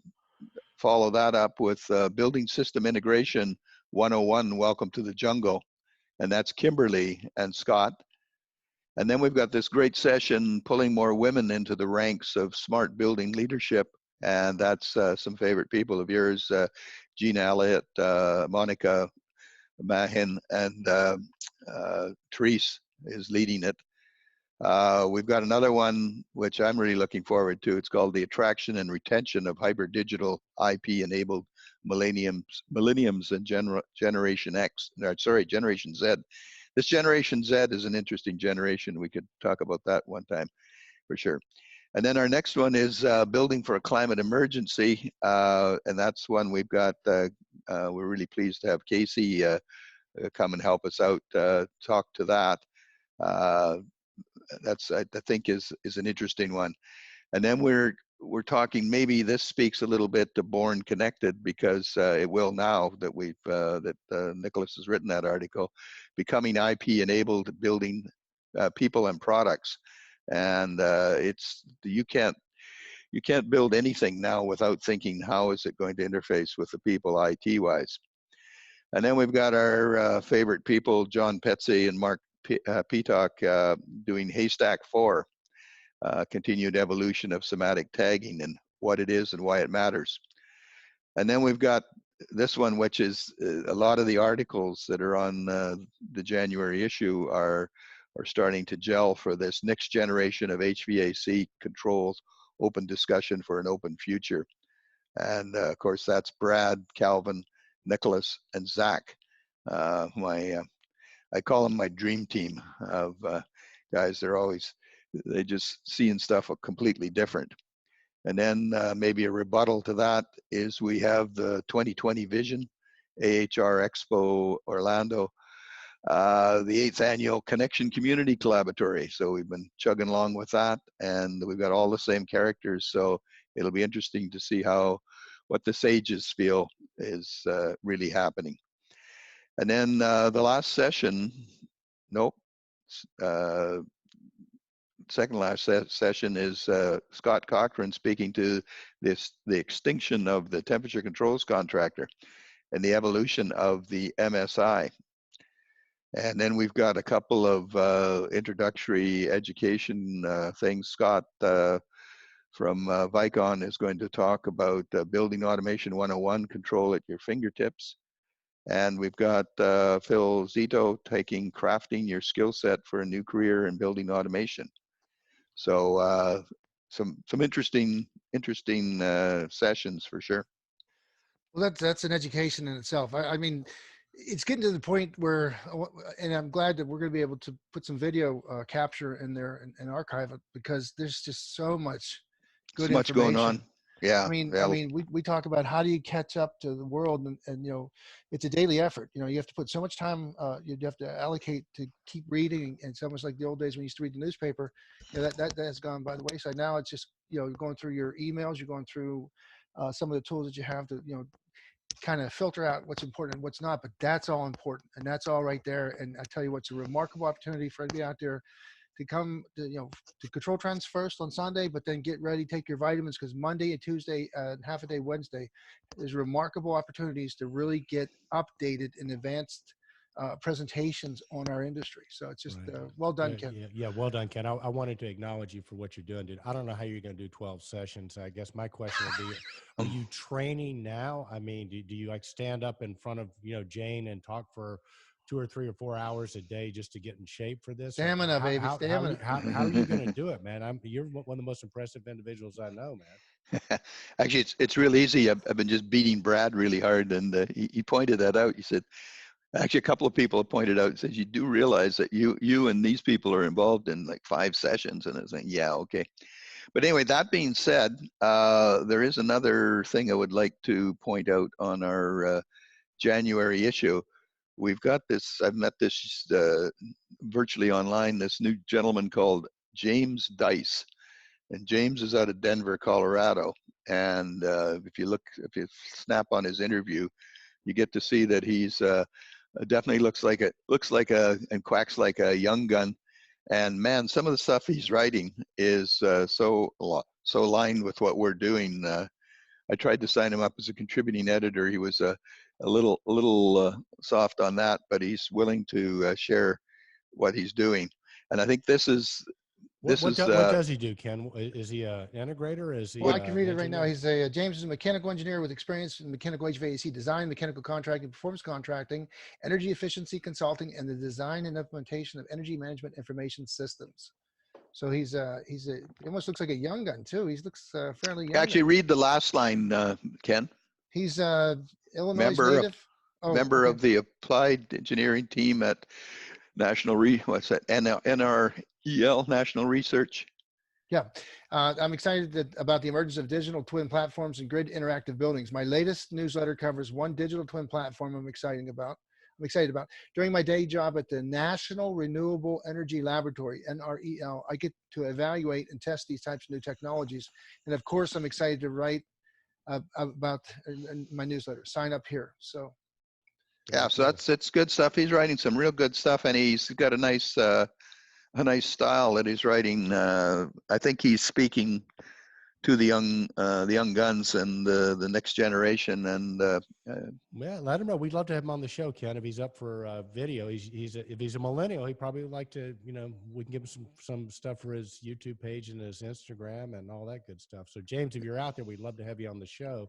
S3: follow that up with building system integration 101, welcome to the jungle. And that's Kimberly and Scott. And then we've got this great session, pulling more women into the ranks of smart building leadership. And that's some favorite people of yours, Gina Elliott, Monica Mahin, and Therese is leading it. We've got another one, which I'm really looking forward to. It's called The Attraction and Retention of Hyper Digital IP-Enabled Millenniums and Generation X, Generation Z. This Generation Z is an interesting generation. We could talk about that one time for sure. And then our next one is Building for a Climate Emergency. And that's one we've got, we're really pleased to have Casey come and help us out, talk to that. That's, I think, is an interesting one. And then we're talking, maybe this speaks a little bit to Born Connected, because it will now that we've Nicholas has written that article, becoming IP enabled building people and products. And it's, you can't build anything now without thinking, how is it going to interface with the people IT wise? And then we've got our favorite people, John Petsy and Mark Peacock, doing Haystack 4, continued evolution of somatic tagging and what it is and why it matters. And then we've got this one, which is a lot of the articles that are on the January issue are starting to gel for this next generation of HVAC controls, open discussion for an open future. And of course, that's Brad, Calvin, Nicholas, and Zach. I call them my dream team of guys. They just seeing stuff completely different. And then maybe a rebuttal to that is we have the 2020 Vision, AHR Expo Orlando, the 8th annual Connection Community Collaboratory. So we've been chugging along with that, and we've got all the same characters. So it'll be interesting to see what the sages feel is really happening. And then the last session, second last session is Scott Cochran speaking to the extinction of the temperature controls contractor and the evolution of the MSI. And then we've got a couple of introductory education things. Scott from Vicon is going to talk about Building Automation 101, control at your fingertips. And we've got Phil Zito taking Crafting Your Skill Set for a New Career in Building Automation. So some interesting sessions for sure.
S2: Well, that's an education in itself. I mean, it's getting to the point where, and I'm glad that we're going to be able to put some video capture in there and archive it, because there's just so much good information
S3: going on. Yeah.
S2: I mean, we talk about how do you catch up to the world, and you know, it's a daily effort. You know, you have to put so much time, you have to allocate to keep reading. And it's almost like the old days when you used to read the newspaper. You know, that has gone by the wayside. Now it's just, you know, you're going through your emails, you're going through some of the tools that you have to, you know, kind of filter out what's important and what's not. But that's all important, and that's all right there. And I tell you, what's a remarkable opportunity for everybody out there to come to, you know, to Controltrends first on Sunday, but then get ready, take your vitamins, because Monday and Tuesday and half a day Wednesday, there's remarkable opportunities to really get updated in advanced presentations on our industry. So it's just well done, Ken.
S1: Yeah, well done, Ken. I wanted to acknowledge you for what you're doing, dude. I don't know how you're going to do 12 sessions. I guess my question would be, are you training now? I mean, do you like stand up in front of, you know, Jane and talk for 2 or 3 or 4 hours a day just to get in shape for this?
S2: Stamina, baby, stamina.
S1: How are you going to do it, man? You're one of the most impressive individuals I know, man.
S3: Actually, it's real easy. I've been just beating Brad really hard, and he pointed that out. He said, Actually, a couple of people have pointed out, says you do realize that you and these people are involved in like 5 sessions, and it's like, yeah, okay. But anyway, that being said, there is another thing I would like to point out on our January issue. We've got this, I've met this virtually online, this new gentleman called James Dice. And James is out of Denver, Colorado. And if you snap on his interview, you get to see that he's definitely looks like and quacks like a young gun. And man, some of the stuff he's writing is so aligned with what we're doing. I tried to sign him up as a contributing editor. He was a little soft on that, but he's willing to share what he's doing. And I think this is
S1: what does he do, Ken? Is he an integrator? Is he?
S2: Well, I can read it right now. He's James is a mechanical engineer with experience in mechanical HVAC design, mechanical contracting, performance contracting, energy efficiency consulting, and the design and implementation of energy management information systems. So he almost looks like a young gun too. He looks fairly young.
S3: Actually, read the last line, Ken.
S2: He's Illinois native.
S3: Member of the applied engineering team at NREL, National Research.
S2: Yeah, I'm excited about the emergence of digital twin platforms and grid interactive buildings. My latest newsletter covers one digital twin platform I'm excited about. During my day job at the National Renewable Energy Laboratory, NREL, I get to evaluate and test these types of new technologies. And of course, I'm excited to write about in my newsletter. Sign up here. So.
S3: Yeah, so it's good stuff. He's writing some real good stuff, and he's got a nice style that he's writing. I think he's speaking to the young guns and the next generation. And
S1: yeah, let him know. We'd love to have him on the show, Ken, if he's up for video. If he's a millennial, he probably would like to. We can give him some stuff for his YouTube page and his Instagram and all that good stuff. So James, if you're out there, we'd love to have you on the show.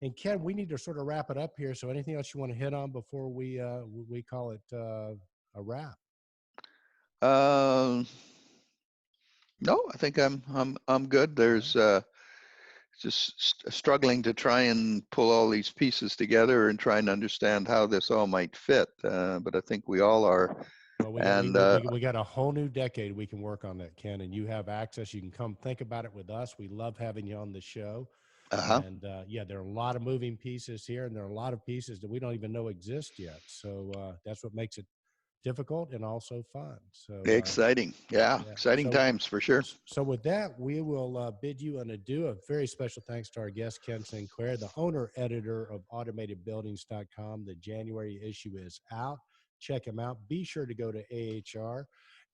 S1: And Ken, we need to sort of wrap it up here. So anything else you want to hit on before we call it a wrap?
S3: No, I think I'm good. There's just struggling to try and pull all these pieces together and try and understand how this all might fit. But I think we all are.
S1: Well, we got a whole new decade we can work on that, Ken, and you have access. You can come think about it with us. We love having you on the show. And yeah, there are a lot of moving pieces here, and there are a lot of pieces that we don't even know exist yet. So that's what makes it difficult and also fun. So
S3: exciting. Exciting times for sure.
S1: So with that, we will bid you an adieu. A very special thanks to our guest, Ken Sinclair, the owner editor of automatedbuildings.com. The January issue is out. Check him out. Be sure to go to AHR.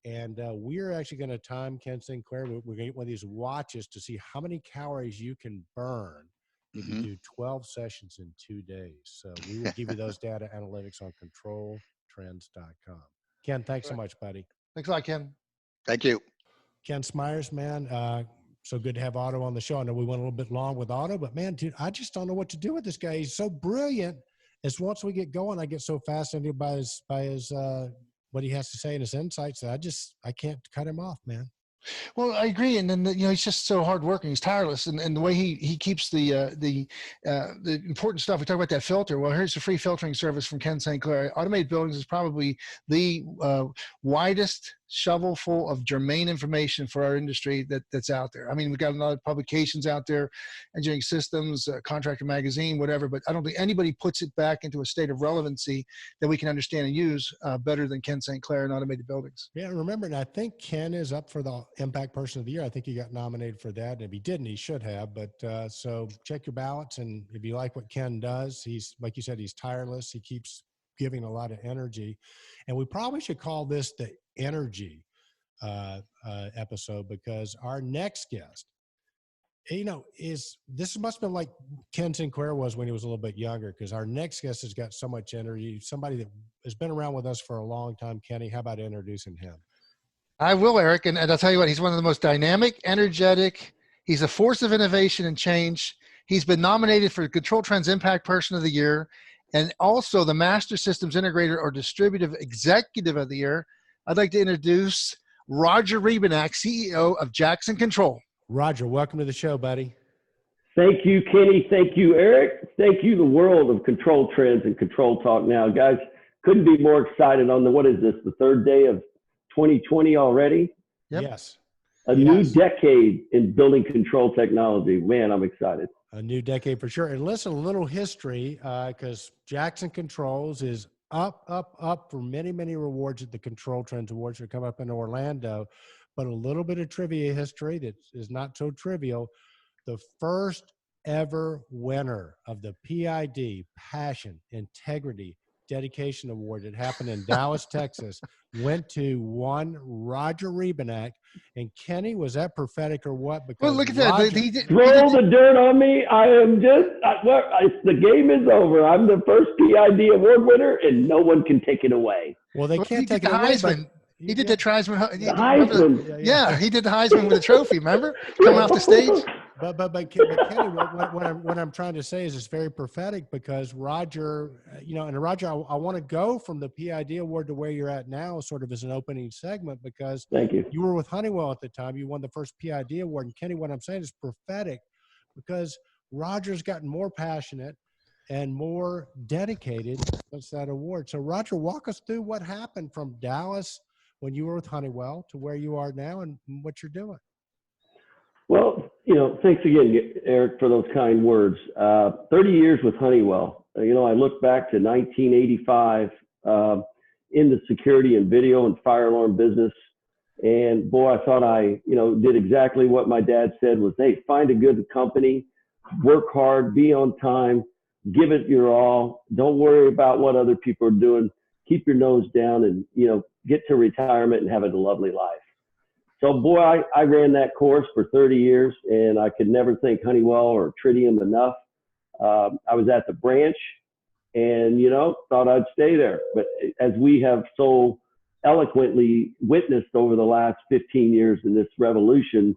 S1: And we're actually going to time Ken Sinclair. We're going to get one of these watches to see how many calories you can burn if you do 12 sessions in 2 days. So we will give you those data analytics on ControlTrends.com. Ken, thanks so much, buddy.
S2: Thanks a lot, Ken.
S3: Thank you.
S1: Ken Smyers, man. So good to have Otto on the show. I know we went a little bit long with Otto, but man, dude, I just don't know what to do with this guy. He's so brilliant. As once we get going, I get so fascinated by his what he has to say and his insights that I can't cut him off, man.
S2: Well, I agree, and then he's just so hardworking. He's tireless, and the way he keeps the important stuff. We talk about that filter. Well, here's a free filtering service from Ken Sinclair. Automated Buildings is probably the widest shovel full of germane information for our industry that's out there. I mean, we've got a lot of publications out there, Engineering Systems, Contractor Magazine, whatever, but I don't think anybody puts it back into a state of relevancy that we can understand and use better than Ken Sinclair and Automated Buildings.
S1: Yeah, remember, and I think Ken is up for the Impact Person of the Year. I think he got nominated for that. And if he didn't, he should have. But so check your ballots, and if you like what Ken does, he's, like you said, he's tireless. He keeps giving a lot of energy. And we probably should call this the energy episode, because our next guest, this must have been like Ken Sinclair was when he was a little bit younger, because our next guest has got so much energy, somebody that has been around with us for a long time. Kenny, how about introducing him?
S2: I will, Eric, and I'll tell you what, he's one of the most dynamic, energetic, he's a force of innovation and change. He's been nominated for Controltrends Impact Person of the Year and also the Master Systems Integrator or Distributive Executive of the Year. I'd like to introduce Roger Rebannack, CEO of Jackson Control.
S1: Roger, welcome to the show, buddy.
S4: Thank you, Kenny. Thank you, Eric. Thank you, the world of Control Trends and Control Talk now. Guys, couldn't be more excited on what is this, the third day of 2020 already?
S2: Yep.
S1: Yes.
S4: A new decade in building control technology. Man, I'm excited.
S1: A new decade for sure. And listen, a little history, because Jackson Controls is up for many, many rewards at the Controltrends Awards that come up in Orlando. But a little bit of trivia history that is not so trivial. The first ever winner of the PID, Passion, Integrity, Dedication Award that happened in Dallas, Texas, went to one Roger Rebannack. And Kenny, was that prophetic or what? Because
S2: Well, look at
S1: Roger,
S2: that.
S4: Throw the dirt on me. I am the game is over. I'm the first PID award winner, and no one can take it away.
S1: well, they can't take it away.
S2: Heisman. He did the Heisman.
S4: Heisman.
S2: Yeah, he did the Heisman with a trophy. Remember, coming off the stage.
S1: But Kenny, what I'm trying to say is it's very prophetic because Roger, and Roger, I want to go from the PID award to where you're at now, sort of as an opening segment, because
S4: Thank you.
S1: You were with Honeywell at the time. You won the first PID award, and Kenny, what I'm saying is prophetic because Roger's gotten more passionate and more dedicated since that award. So, Roger, walk us through what happened from Dallas when you were with Honeywell to where you are now and what you're doing.
S4: Well, thanks again, Eric, for those kind words. 30 years with Honeywell. I look back to 1985 in the security and video and fire alarm business. And boy, I thought I, did exactly what my dad said was, hey, find a good company, work hard, be on time, give it your all. Don't worry about what other people are doing. Keep your nose down and, get to retirement and have a lovely life. So, boy, I ran that course for 30 years, and I could never thank Honeywell or Tritium enough. I was at the branch and, thought I'd stay there. But as we have so eloquently witnessed over the last 15 years in this revolution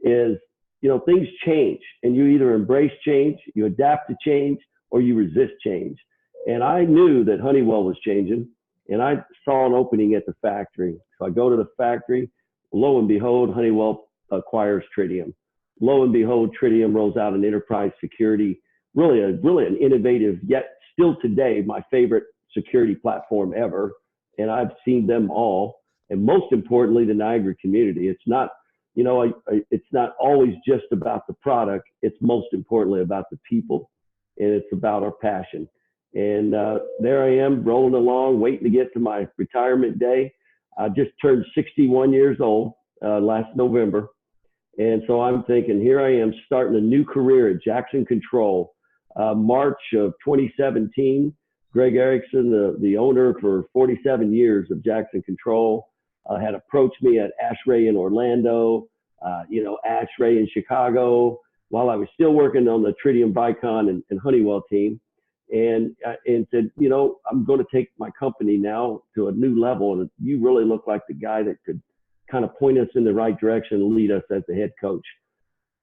S4: is, things change, and you either embrace change, you adapt to change, or you resist change. And I knew that Honeywell was changing, and I saw an opening at the factory. So I go to the factory. Lo and behold, Honeywell acquires Tritium. Lo and behold, Tritium rolls out an enterprise security, really an innovative, yet still today, my favorite security platform ever. And I've seen them all. And most importantly, the Niagara community. It's not, it's not always just about the product. It's most importantly about the people, and it's about our passion. And there I am rolling along, waiting to get to my retirement day. I just turned 61 years old last November. And so I'm thinking, here I am starting a new career at Jackson Control. March of 2017, Greg Erickson, the owner for 47 years of Jackson Control, had approached me at ASHRAE in Orlando, ASHRAE in Chicago, while I was still working on the Tritium Vicon and Honeywell team. And said, I'm going to take my company now to a new level. And you really look like the guy that could kind of point us in the right direction and lead us as the head coach.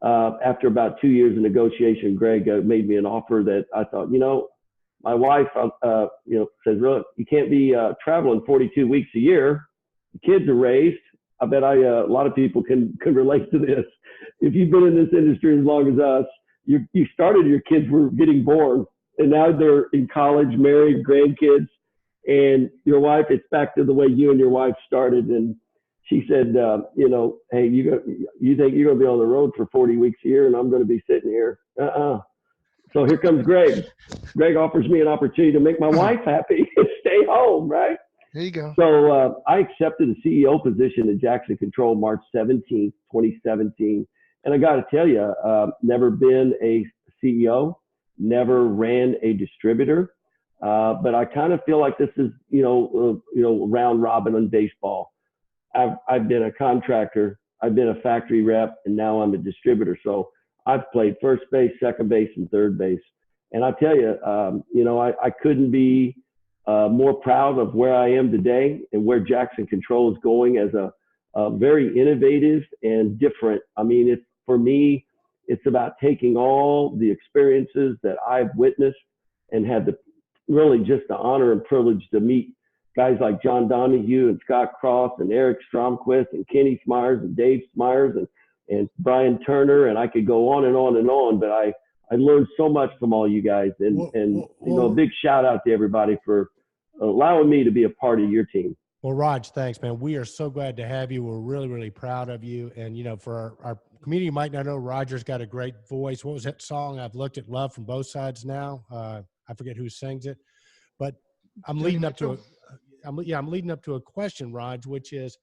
S4: After about 2 years of negotiation, Greg made me an offer that I thought, my wife, says, look, you can't be traveling 42 weeks a year. The kids are raised. I bet a lot of people can relate to this. If you've been in this industry as long as us, you started, your kids were getting born. And now they're in college, married, grandkids, and your wife, it's back to the way you and your wife started. And she said, hey, you think you're going to be on the road for 40 weeks a year and I'm going to be sitting here? So here comes Greg. Greg offers me an opportunity to make my wife happy and stay home, right?
S2: There you go.
S4: So I accepted a CEO position at Jackson Control March 17th, 2017. And I got to tell you, never been a CEO. Never ran a distributor, but I kind of feel like this is, round robin in baseball. I've been a contractor, I've been a factory rep, and now I'm a distributor. So I've played first base, second base, and third base. And I tell you, I couldn't be more proud of where I am today and where Jackson Control is going as a very innovative and different. I mean, for me, it's about taking all the experiences that I've witnessed and had really just the honor and privilege to meet guys like John Donahue and Scott Cross and Eric Stromquist and Kenny Smyers and Dave Smyers and Brian Turner. And I could go on and on and on, but I learned so much from all you guys. And a big shout out to everybody for allowing me to be a part of your team.
S1: Well, Raj, thanks, man. We are so glad to have you. We're really, really proud of you. And, you know, for our community, you might not know, Roger's got a great voice. What was that song? I've looked at Love from Both Sides Now. I forget who sings it, but I'm leading up to I'm leading up to a question, Raj, which is,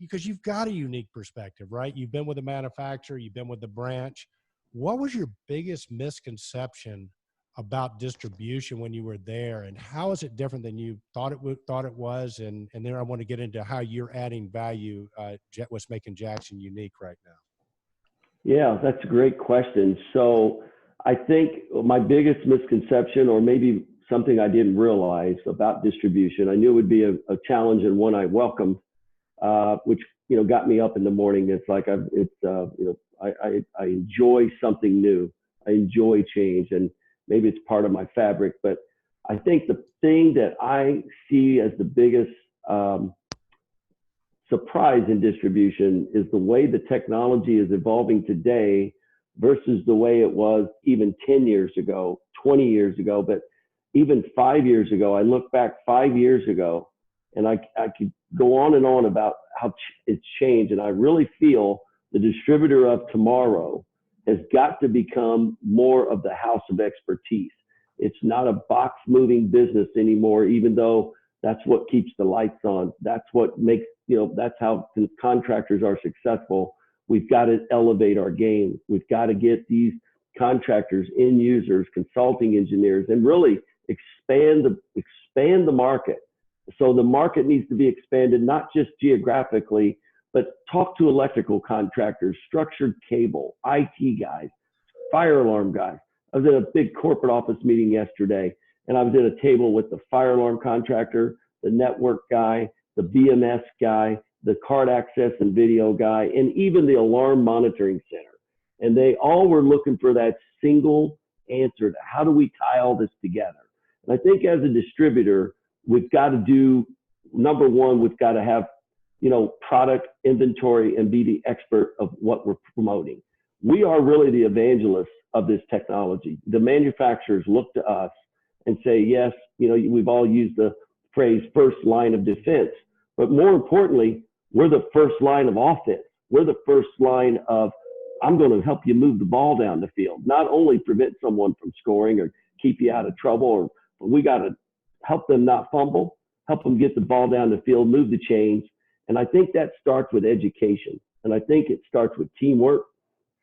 S1: because you've got a unique perspective, right? You've been with the manufacturer, you've been with the branch. What was your biggest misconception about distribution when you were there, and how is it different than you thought it was? And then I want to get into how you're adding value, what's making Jackson unique right now.
S4: Yeah, that's a great question. So I think my biggest misconception, or maybe something I didn't realize about distribution, I knew it would be a challenge and one I welcomed, which, you know, got me up in the morning. It's like, I enjoy something new. I enjoy change, and maybe it's part of my fabric. But I think the thing that I see as the biggest surprise in distribution is the way the technology is evolving today versus the way it was even 10 years ago, 20 years ago, but even 5 years ago. I look back 5 years ago, and I could go on and on about how it's changed. And I really feel the distributor of tomorrow has got to become more of the house of expertise. It's not a box moving business anymore, even though that's what keeps the lights on. That's what makes, you know, that's how contractors are successful. We've got to elevate our game. We've got to get these contractors, end users, consulting engineers, and really expand the market. So the market needs to be expanded, not just geographically, but talk to electrical contractors, structured cable, IT guys, fire alarm guys. I was at a big corporate office meeting yesterday, and I was at a table with the fire alarm contractor, the network guy, the BMS guy, the card access and video guy, and even the alarm monitoring center. And they all were looking for that single answer to how do we tie all this together. And I think as a distributor, we've got to do, number one, we've got to have, you know, product inventory and be the expert of what we're promoting. We are really the evangelists of this technology. The manufacturers look to us and say, yes, you know, we've all used the phrase first line of defense, but more importantly, we're the first line of offense. We're the first line of, I'm going to help you move the ball down the field, not only prevent someone from scoring or keep you out of trouble, but we got to help them not fumble, help them get the ball down the field, move the chains. And I think that starts with education. And I think it starts with teamwork.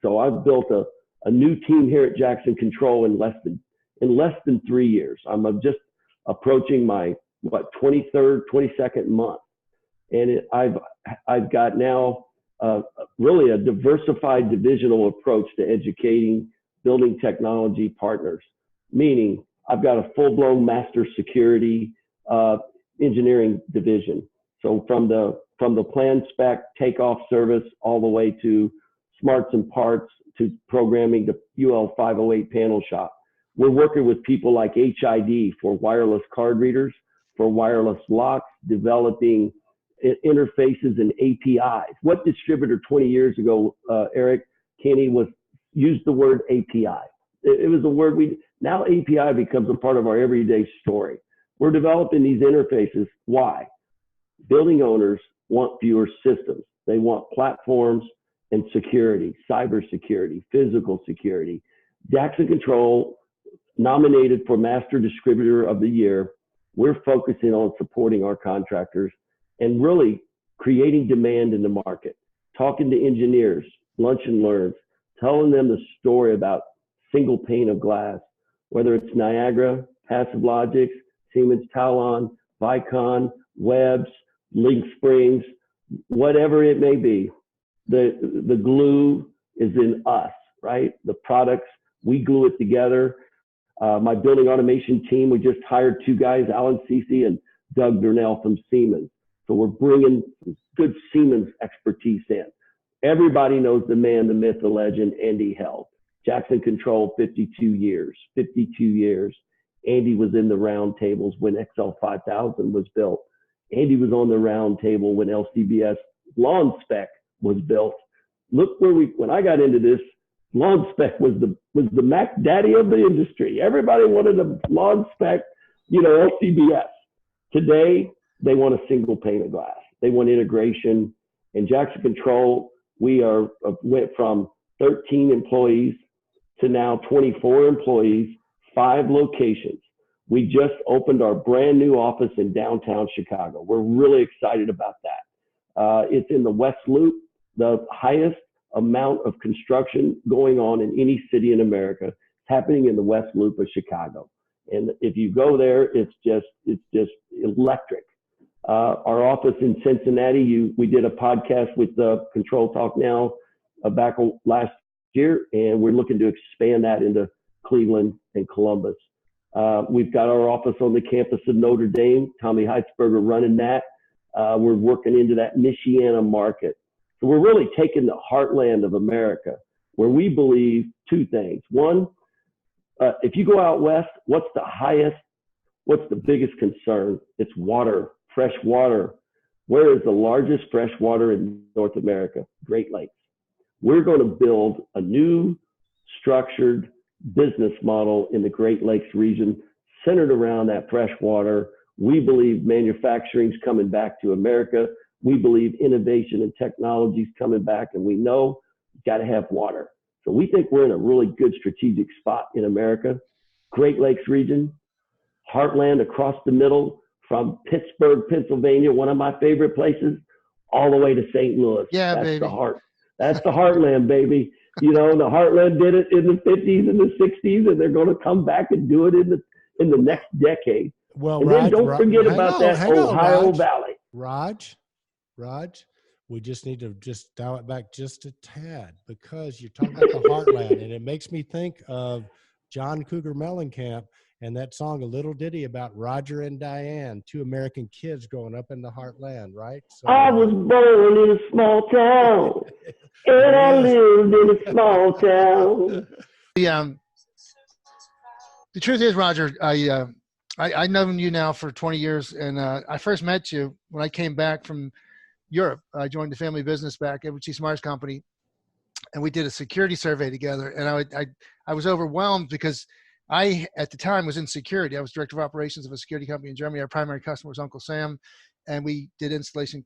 S4: So I've built a new team here at Jackson Control in less than 3 years. I'm just approaching my 23rd, 22nd month. And I've got now really a diversified divisional approach to educating building technology partners, meaning I've got a full-blown master security engineering division. So from the plan spec takeoff service all the way to smarts and parts to programming to UL 508 panel shop. We're working with people like HID for wireless card readers, for wireless locks, developing interfaces and APIs. What distributor 20 years ago, Eric, Kenny, used the word API? It was a word now API becomes a part of our everyday story. We're developing these interfaces. Why? Building owners want fewer systems. They want platforms and security, cybersecurity, physical security. Jackson Control, nominated for Master Distributor of the Year, we're focusing on supporting our contractors and really creating demand in the market, talking to engineers, lunch and learns, telling them the story about single pane of glass, whether it's Niagara, Passive Logics, Siemens Talon, Vicon, Webb's, Link Springs, whatever it may be. The glue is in us, right? The products, we glue it together. My building automation team, we just hired 2 guys, Alan Cece and Doug Burnell from Siemens. So we're bringing good Siemens expertise in. Everybody knows the man, the myth, the legend, Andy Held. Jackson Control, 52 years. Andy was in the round tables when XL 5000 was built. Andy was on the round table when LCBS lawn spec was built. Look when I got into this, lawn spec was the Mac daddy of the industry. Everybody wanted a lawn spec, LCBS. Today, they want a single pane of glass. They want integration. In Jackson Control, we went from 13 employees to now 24 employees, 5 locations. We just opened our brand new office in downtown Chicago. We're really excited about that. It's in the West Loop, the highest amount of construction going on in any city in America. It's happening in the West Loop of Chicago. And if you go there, it's just electric. Our office in Cincinnati, we did a podcast with ControlTalk now back last year, and we're looking to expand that into Cleveland and Columbus. We've got our office on the campus of Notre Dame, Tommy Heitzberger running that. We're working into that Michiana market. So we're really taking the heartland of America, where we believe 2 things. One, if you go out west, what's the biggest concern? It's water, fresh water. Where is the largest fresh water in North America? Great Lakes. We're going to build a new structured business model in the Great Lakes region centered around that fresh water. We believe manufacturing's coming back to America. We believe innovation and technology's coming back, and we know you've got to have water. So we think we're in a really good strategic spot in America. Great Lakes region, heartland across the middle from Pittsburgh, Pennsylvania, one of my favorite places, all the way to St. Louis.
S2: Yeah,
S4: that's
S2: baby.
S4: the heart. That's the heartland, baby. You know, the heartland did it in the 50s and the 60s, and they're going to come back and do it in the next decade.
S1: Well,
S4: And then don't forget about that Ohio Valley.
S1: Raj, we just need to just dial it back just a tad, because you're talking about the heartland, and it makes me think of John Cougar Mellencamp and that song, A Little Ditty about Roger and Diane, 2 American kids growing up in the heartland, right? So,
S4: I was born in a small town, and I lived in a small town.
S2: The truth is, Roger, I've known you now for 20 years, and I first met you when I came back from Europe. I joined the family business back at H.V.A.C. Myers Company, and we did a security survey together. And I was overwhelmed because I, at the time, was in security. I was director of operations of a security company in Germany. Our primary customer was Uncle Sam, and we did installation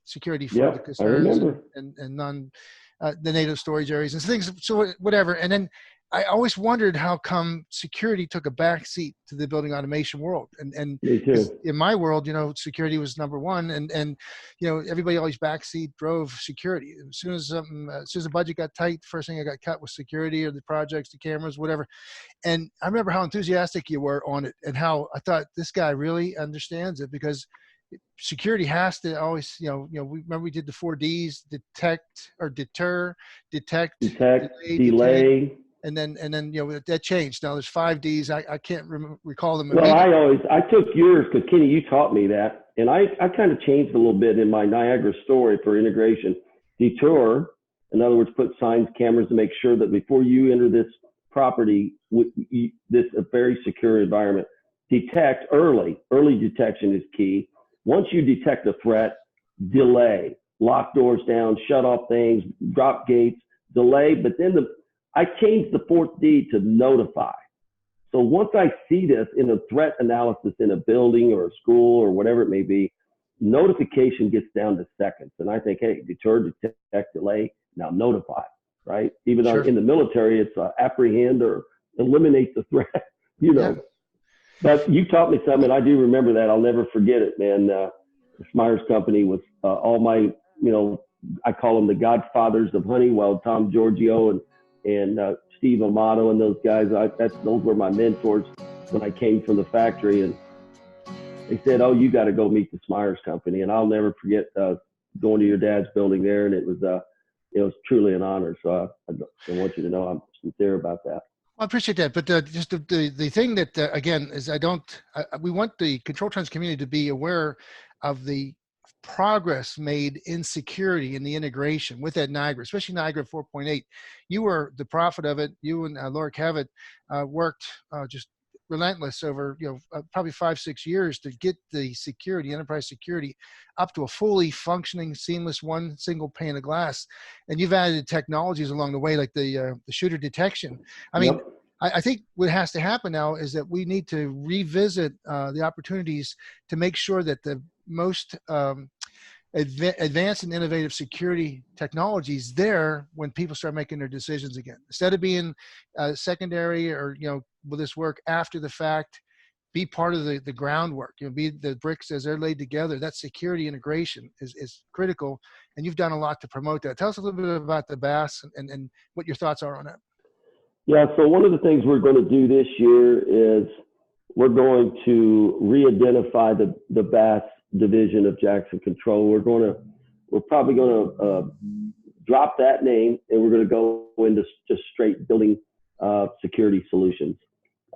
S2: security for the concerns and the native storage areas and things. So whatever. And then I always wondered how come security took a back seat to the building automation world. And
S4: Me too.
S2: in my world, security was number one, and everybody always backseat drove security. As soon as the budget got tight, the first thing I got cut was security or the projects, the cameras, whatever. And I remember how enthusiastic you were on it, and how I thought this guy really understands it, because security has to always, we remember we did the 4 Ds: detect or deter, detect,
S4: delay.
S2: And then that changed. Now there's 5 Ds. I can't recall them.
S4: Well, I took yours because Kenny, you taught me that, and I kind of changed a little bit in my Niagara story for integration. Detour, in other words, put signs, cameras to make sure that before you enter this property, this a very secure environment. Detect early detection is key. Once you detect a threat, delay, lock doors down, shut off things, drop gates, delay. But then I changed the 4th D to notify. So once I see this in a threat analysis in a building or a school or whatever it may be, notification gets down to seconds. And I think, hey, deter, detect, delay, now notify, right? Even though in the military, it's apprehend or eliminate the threat,
S2: Yeah.
S4: But you taught me something, and I do remember that. I'll never forget it, man. The Myers Company was all my, I call them the godfathers of Honeywell, Tom Giorgio and Steve Amato and those guys. Those were my mentors when I came from the factory, and they said, "Oh, you got to go meet the Myers Company." And I'll never forget going to your dad's building there, and it was truly an honor. So I want you to know I'm sincere about that.
S2: I appreciate that, but just the thing that again is we want the Controltrends community to be aware of the progress made in security and the integration with that Niagara, especially Niagara 4.8. You were the prophet of it. You and Laura Cavett worked just relentless over probably 5-6 years to get the security, enterprise security, up to a fully functioning, seamless one single pane of glass. And you've added technologies along the way, like the shooter detection. I mean, I think what has to happen now is that we need to revisit the opportunities to make sure that the most advanced and innovative security technologies there when people start making their decisions again. Instead of being secondary or, will this work after the fact, be part of the groundwork, be the bricks as they're laid together. That security integration is critical. And you've done a lot to promote that. Tell us a little bit about the BAS and what your thoughts are on that.
S4: Yeah, so one of the things we're going to do this year is we're going to re-identify the BAS division of Jackson Control. We're probably going to drop that name, and we're going to go into just straight building security solutions.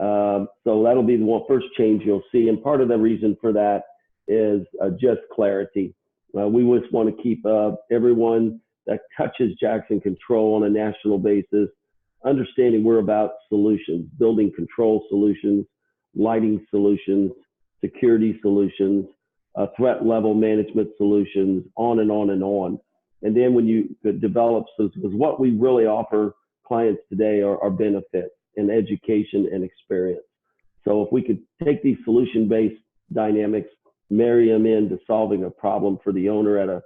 S4: So that'll be the first change you'll see. And part of the reason for that is just clarity. We just want to keep everyone that touches Jackson Control on a national basis understanding we're about solutions, building control solutions, lighting solutions, security solutions, threat level management solutions, on and on and on. And then when you develop, because what we really offer clients today are benefits and education and experience. So if we could take these solution-based dynamics, marry them into solving a problem for the owner at a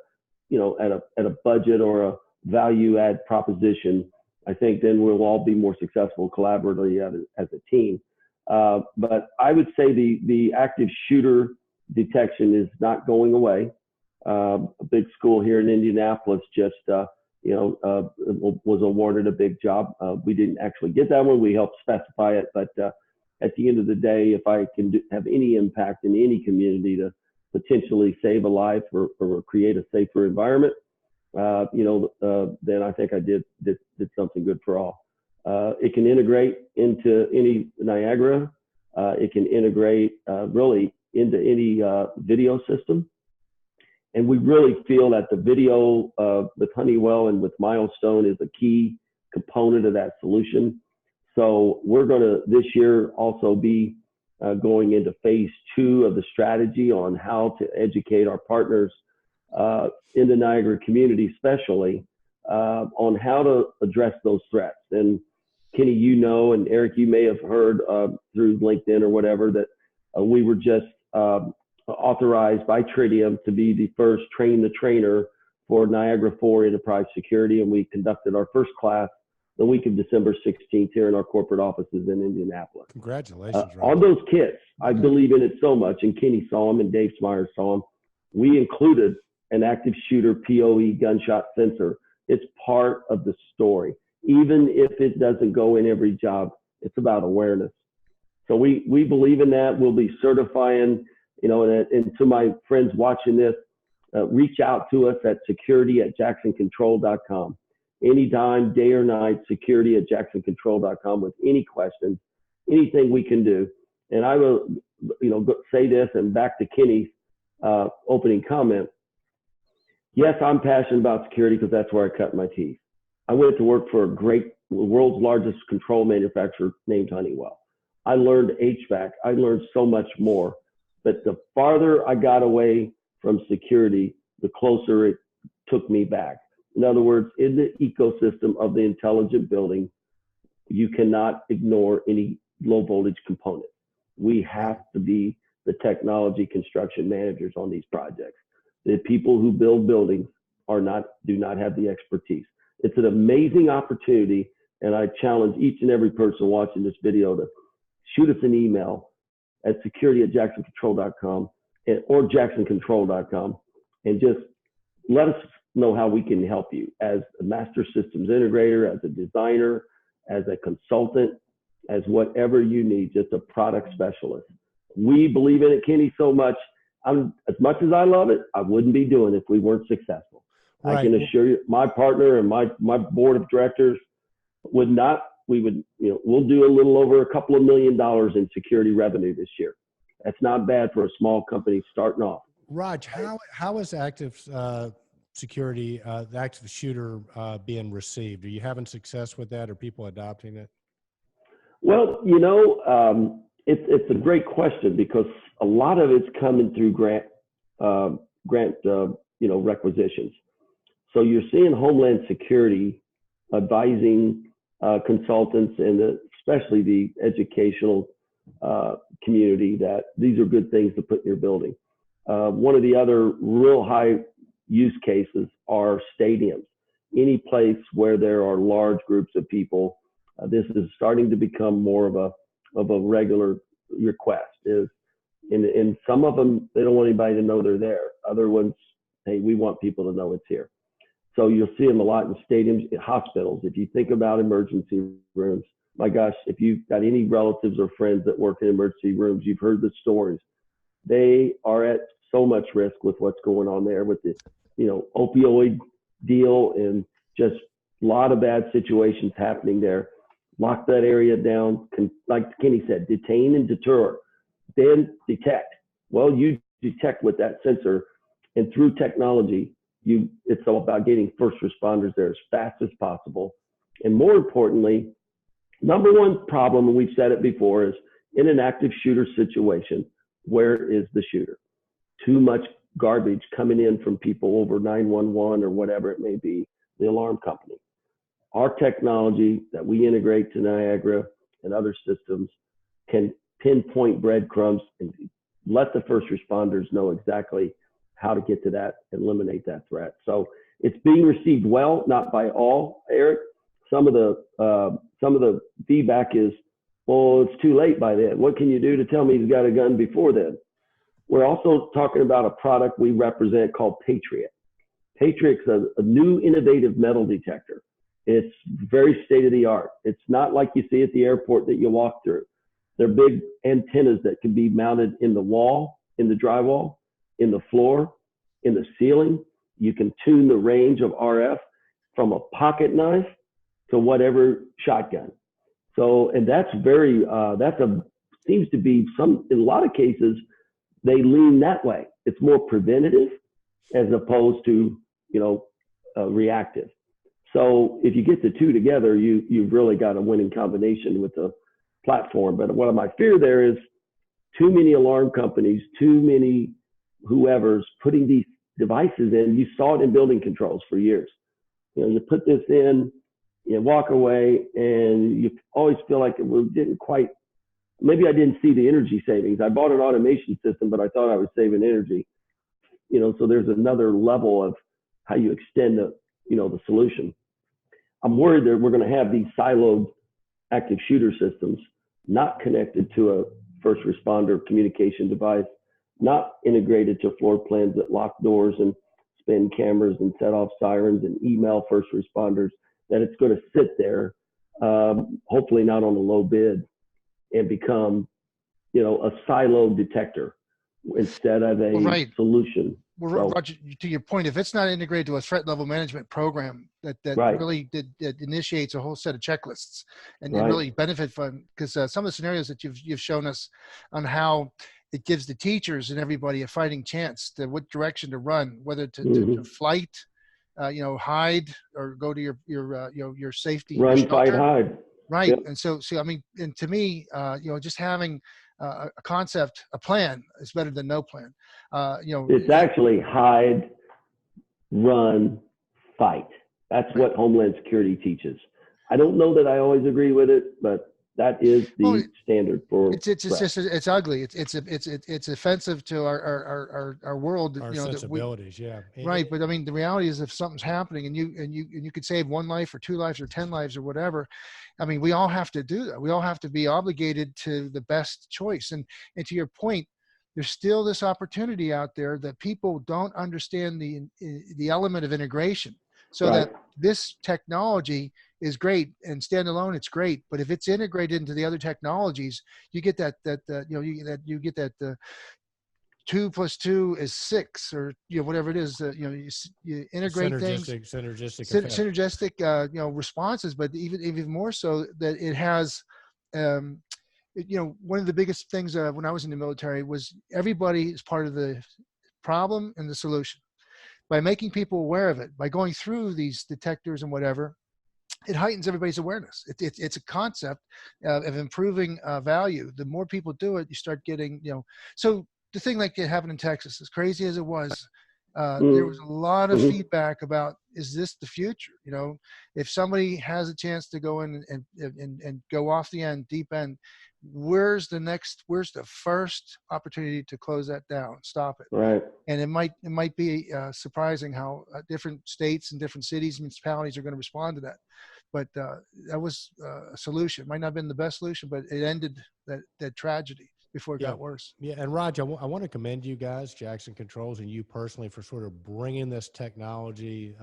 S4: budget or a value add proposition, I think then we'll all be more successful collaboratively as a team. But I would say the active shooter detection is not going away. A big school here in Indianapolis just was awarded a big job. We didn't actually get that one. We helped specify it. But at the end of the day, if I can have any impact in any community to potentially save a life or create a safer environment, then I think I did something good for all. It can integrate into any Niagara. It can integrate really into any video system. And we really feel that the video with Honeywell and with Milestone is a key component of that solution. So we're going to this year also be going into phase 2 of the strategy on how to educate our partners in the Niagara community, especially on how to address those threats. And Kenny, and Eric, you may have heard through LinkedIn or whatever that we were just authorized by Tritium to be the first train the trainer for Niagara 4 Enterprise Security. And we conducted our first class the week of December 16th here in our corporate offices in Indianapolis.
S1: Congratulations.
S4: On those kits, I believe in it so much, and Kenny saw them and Dave Smyers saw them. We included an active shooter POE gunshot sensor. It's part of the story. Even if it doesn't go in every job, it's about awareness. So we believe in that. We'll be certifying, and to my friends watching this, reach out to us at security@jacksoncontrol.com. Anytime, day or night, security@jacksoncontrol.com with any questions, anything we can do. And I will, say this and back to Kenny's opening comment. Yes, I'm passionate about security because that's where I cut my teeth. I went to work for the world's largest control manufacturer named Honeywell. I learned HVAC. I learned so much more. But the farther I got away from security, the closer it took me back. In other words, in the ecosystem of the intelligent building, you cannot ignore any low voltage component. We have to be the technology construction managers on these projects. The people who build buildings do not have the expertise. It's an amazing opportunity, and I challenge each and every person watching this video to shoot us an email at security@jacksoncontrol.com or jacksoncontrol.com and just let us know how we can help you as a master systems integrator, as a designer, as a consultant, as whatever you need, just a product specialist. We believe in it, Kenny, so much. As much as I love it, I wouldn't be doing it if we weren't successful. Right. I can assure you, my partner and my board of directors we'll do a little over $2 million in security revenue this year. That's not bad for a small company starting off.
S1: Raj, how is active security, the active shooter being received? Are you having success with that? Are people adopting it?
S4: Well, it's a great question because a lot of it's coming through grant requisitions. So you're seeing Homeland Security advising consultants and especially the educational community, that these are good things to put in your building. One of the other real high use cases are stadiums. Any place where there are large groups of people, this is starting to become more of a regular request. In some of them, they don't want anybody to know they're there. Other ones, hey, we want people to know it's here. So you'll see them a lot in stadiums, in hospitals. If you think about emergency rooms, my gosh, if you've got any relatives or friends that work in emergency rooms, you've heard the stories. They are at so much risk with what's going on there with the, opioid deal, and just a lot of bad situations happening there. Lock that area down. Like Kenny said, detain and deter, then detect. Well, you detect with that sensor, and through technology, it's all about getting first responders there as fast as possible. And more importantly, number one problem, and we've said it before, is in an active shooter situation, where is the shooter? Too much garbage coming in from people over 911 or whatever it may be, the alarm company. Our technology that we integrate to Niagara and other systems can pinpoint breadcrumbs and let the first responders know exactly how to get to that and eliminate that threat. So it's being received well, not by all, Eric. Some of the feedback is, well, it's too late by then. What can you do to tell me he's got a gun before then? We're also talking about a product we represent called Patriot. Patriot's a new innovative metal detector. It's very state-of-the-art. It's not like you see at the airport that you walk through. They're big antennas that can be mounted in the wall, in the drywall, in the floor, in the ceiling. You can tune the range of RF from a pocket knife to whatever shotgun. So, and that's seems to be in a lot of cases, they lean that way. It's more preventative as opposed to, reactive. So if you get the two together, you've really got a winning combination with the platform. But what my fear there is too many alarm companies, too many whoever's putting these devices in. You saw it in building controls for years. You put this in, you walk away, and you always feel like it didn't quite. Maybe I didn't see the energy savings. I bought an automation system, but I thought I was saving energy. So there's another level of how you extend the solution. I'm worried that we're going to have these siloed active shooter systems, not connected to a first responder communication device, not integrated to floor plans that lock doors and spin cameras and set off sirens and email first responders, that it's going to sit there, hopefully not on a low bid, and become, a siloed detector instead of a solution.
S2: Well, Roger, to your point, if it's not integrated to a threat level management program that really that initiates a whole set of checklists and really benefit from, because some of the scenarios that you've shown us on how it gives the teachers and everybody a fighting chance to what direction to run, whether to flight, hide, or go to your safety.
S4: Run,
S2: your
S4: fight, hide.
S2: Right.
S4: Yep.
S2: And so, I mean, and to me, just having a concept, a plan is better than no plan.
S4: It's actually hide, run, fight. That's what Homeland Security teaches. I don't know that I always agree with it, but that is the standard for.
S2: It's ugly. It's offensive to our world.
S1: Our sensibilities,
S2: Right, but I mean, the reality is, if something's happening and you could save one life or two lives or 10 lives or whatever, I mean, we all have to do that. We all have to be obligated to the best choice. And to your point, there's still this opportunity out there that people don't understand the element of integration. So that this technology is great, and standalone, it's great. But if it's integrated into the other technologies, you get that 2 + 2 is 6, or whatever it is. You integrate synergistic responses, but even more so that it has. One of the biggest things when I was in the military was everybody is part of the problem and the solution. By making people aware of it, by going through these detectors and whatever, it heightens everybody's awareness. It's a concept of improving value. The more people do it, you start getting, so the thing like it happened in Texas, as crazy as it was, There was a lot of feedback about, is this the future? You know, if somebody has a chance to go in and go off the deep end, where's the first opportunity to close that down, stop it?
S4: Right.
S2: And it might be surprising how different states and different cities, municipalities are going to respond to that. But that was a solution. Might not have been the best solution, but it ended that tragedy before it got worse.
S1: Yeah, and Raj, I want to commend you guys, Jackson Controls, and you personally for sort of bringing this technology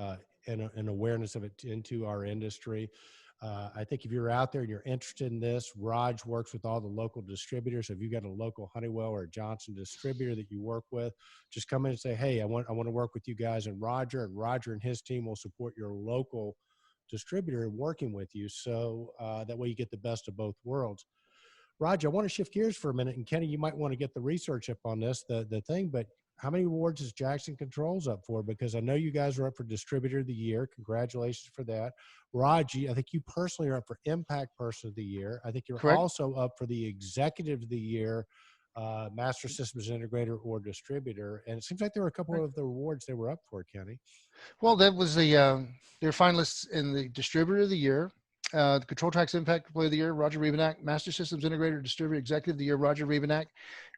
S1: and awareness of it into our industry. I think if you're out there and you're interested in this, Raj works with all the local distributors. If you've got a local Honeywell or Johnson distributor that you work with, just come in and say, hey, I want to work with you guys and Roger and his team will support your local distributor in working with you. So that way you get the best of both worlds. Raj, I want to shift gears for a minute, and Kenny, you might want to get the research up on this, the thing, but how many awards is Jackson Controls up for? Because I know you guys are up for Distributor of the Year. Congratulations for that. Raj, I think you personally are up for Impact Person of the Year. I think you're
S2: Correct.
S1: Also up for the Executive of the Year, Master Systems Integrator or Distributor. And it seems like there were a couple of the awards they were up for, Kenny.
S2: Well, that was they're finalists in the Distributor of the Year. The ControlTalk Impact Employee of the Year, Roger Rebannack. Master Systems Integrator, Distributor, Executive of the Year, Roger Rebannack.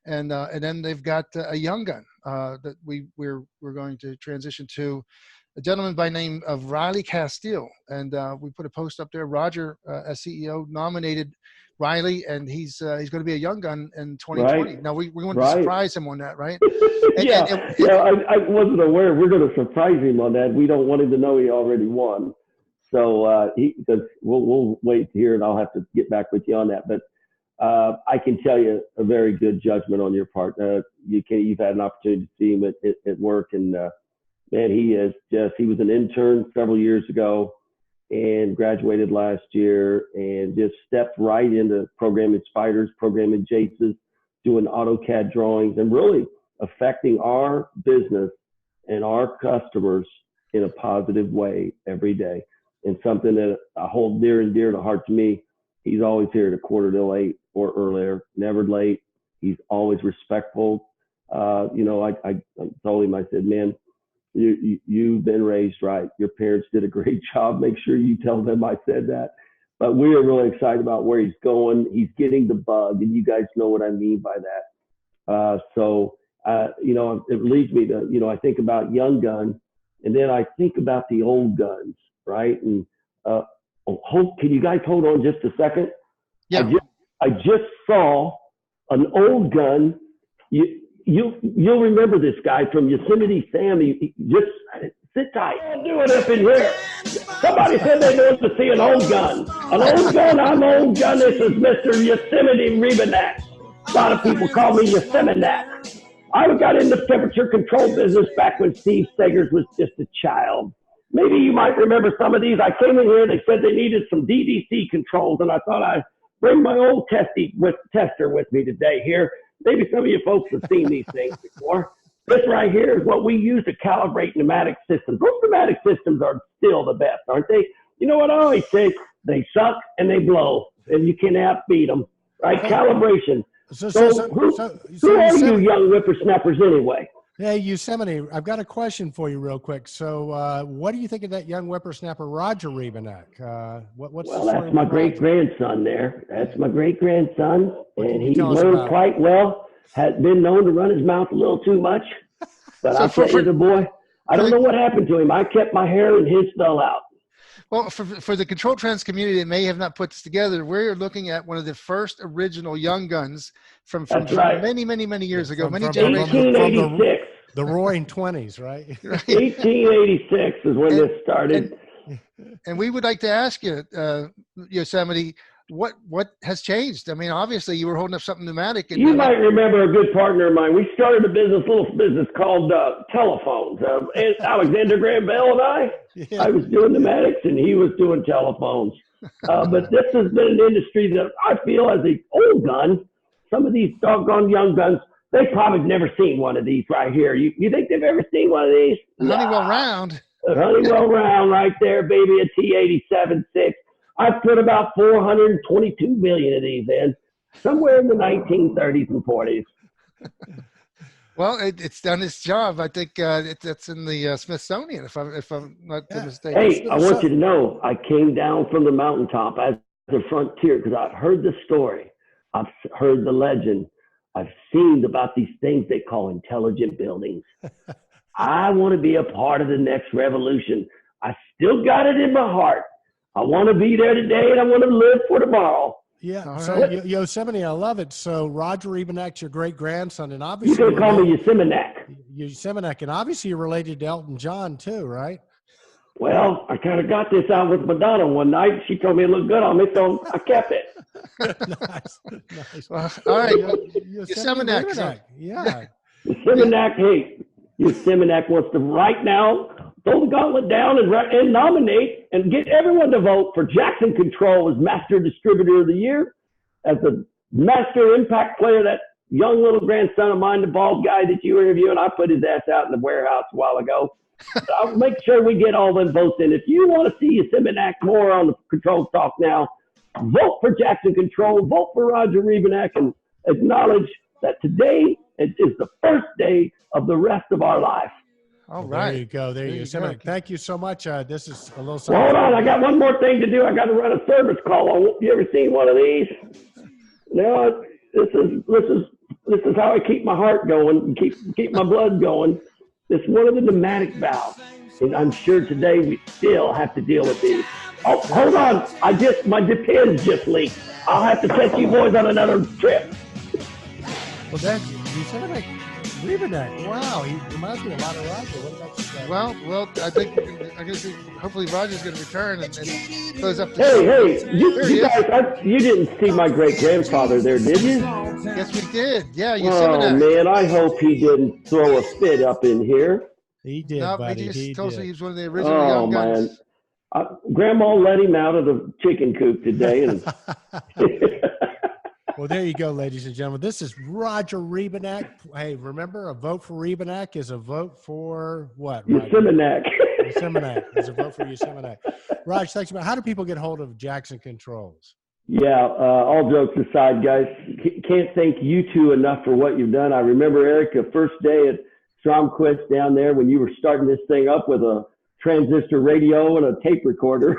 S2: And then they've got a young gun that we're going to transition to a gentleman by name of Riley Castile. And we put a post up there. Roger, as CEO, nominated Riley, and he's going to be a young gun in 2020.
S4: Right.
S2: Now we want to surprise him on that, right?
S4: I wasn't aware. We're going to surprise him on that. We don't want him to know he already won. So because we'll wait here, and I'll have to get back with you on that. But I can tell you a very good judgment on your part. You've had an opportunity to see him at work, and man, he was an intern several years ago and graduated last year and just stepped right into programming spiders, programming JACEs, doing AutoCAD drawings, and really affecting our business and our customers in a positive way every day. And something that I hold near and dear to heart to me. He's always here at 7:45 or earlier, never late. He's always respectful. I told him, I said, man, you've been raised right. Your parents did a great job. Make sure you tell them I said that. But we are really excited about where he's going. He's getting the bug, and you guys know what I mean by that. It leads me to, I think about young guns, and then I think about the old guns. Right. And can you guys hold on just a second?
S2: Yeah.
S4: I just saw an old gun. You'll remember this guy from Yosemite Sam. He just sit tight. I'll do it up in here. Somebody said they wanted to see an old gun. An old gun. I'm an old gun. This is Mr. Yosemite Rebannack. A lot of people call me Yosemite. I got in the temperature control business back when Steve Segers was just a child. Maybe you might remember some of these. I came in here, they said they needed some DDC controls, and I thought I'd bring my old tester with me today here. Maybe some of you folks have seen these things before. This right here is what we use to calibrate pneumatic systems. Those pneumatic systems are still the best, aren't they? You know what I always say? They suck and they blow, and you cannot beat them, right? Calibration. Who are you young whippersnappers anyway?
S1: Hey, Yosemite, I've got a question for you real quick. So what do you think of that young whippersnapper, Roger Rebannack?
S4: That's my great-grandson there. That's my great-grandson, and he learned quite well. Has been known to run his mouth a little too much. But I'll tell you, the boy, I don't know what happened to him. I kept my hair and his fell out.
S2: Well, for the Controltrends community that may have not put this together, we're looking at one of the first original young guns from many years ago.
S1: From
S4: 1886.
S1: The Roaring 20s, right?
S4: 1886 is when this started.
S2: And we would like to ask you, Yosemite, what has changed? I mean, obviously you were holding up something pneumatic.
S4: You might remember a good partner of mine. We started a little business called telephones. Alexander Graham Bell and I was doing pneumatics and he was doing telephones. But this has been an industry that I feel as an old gun, some of these doggone young guns, they probably never seen one of these right here. You think they've ever seen one of these?
S2: Honeywell Round.
S4: Honeywell Round right there, baby, a T87.6. I put about 422 million of these in, somewhere in the 1930s and 40s.
S2: Well, it's done its job. I think that's in the Smithsonian, if I'm not mistaken.
S4: Hey, I want you to know, I came down from the mountaintop as the frontier because I've heard the story. I've heard the legend. I've seen about these things they call intelligent buildings. I want to be a part of the next revolution. I still got it in my heart. I want to be there today, and I want to live for tomorrow.
S1: Yeah.
S2: All
S1: So
S2: right.
S1: Yosemite, I love it. So Roger Rebannack's your great grandson, and
S4: You
S1: obviously
S4: can call me Yosemite.
S1: Yosemite, and obviously you're related to Elton John too, right?
S4: Well, I kind of got this out with Madonna one night. She told me it looked good on me, so I kept it.
S1: Nice.
S2: Well, all right.
S1: Yosemite
S2: Rebannack,
S1: Rebannack. Yeah.
S4: Yosemite, hey, Yosemite wants to right now throw the gauntlet down and nominate and get everyone to vote for Jackson Control as Master Distributor of the Year, as the Master Impact Player, that young little grandson of mine, the bald guy that you interviewed. I put his ass out in the warehouse a while ago. So I'll make sure we get all them votes in. If you want to see Yosemite more on the Control Talk now, vote for Jackson Control, vote for Roger Rebannack, and acknowledge that today is the first day of the rest of our life.
S2: All
S1: Well,
S2: right.
S1: There you go. There you go.
S2: you
S1: Yosemite,
S2: go.
S1: thank you so much. This is a little
S4: Well, hold on, I got one more thing to do. I got to run a service call. You ever seen one of these? No, this is how I keep my heart going, keep my blood going. It's one of the pneumatic valves, and I'm sure today we still have to deal with these. Oh, hold on! My Depends just leaked. I'll have to take you boys on another trip.
S1: Well, that's Yosemite Rebannack. Wow, he reminds me a lot of Roger. What about you guys?
S2: Well, I think hopefully Roger's going to return and close up the
S4: Hey,
S2: show.
S4: you
S2: There he is.
S4: guys, you didn't see my great grandfather there, did you?
S2: Yes, we did. Yeah,
S4: Oh
S2: Yosemite.
S4: man, I hope he didn't throw a fit up in here.
S1: He did,
S2: No,
S1: buddy.
S2: he just
S1: He
S2: told us
S1: did.
S2: he was one of the original
S4: Oh
S2: young guns.
S4: man, Grandma let him out of the chicken coop today, and
S1: Well, there you go, ladies and gentlemen. This is Roger Rebannack. Hey, remember, a vote for Rebannack is a vote for what? Roger?
S4: Yosemite.
S1: Yosemite is a vote for Yosemite. Raj, thanks. How do people get hold of Jackson Controls?
S4: Yeah, all jokes aside, guys, can't thank you two enough for what you've done. I remember, Eric, the first day at Stromquist down there when you were starting this thing up with a transistor radio and a tape recorder.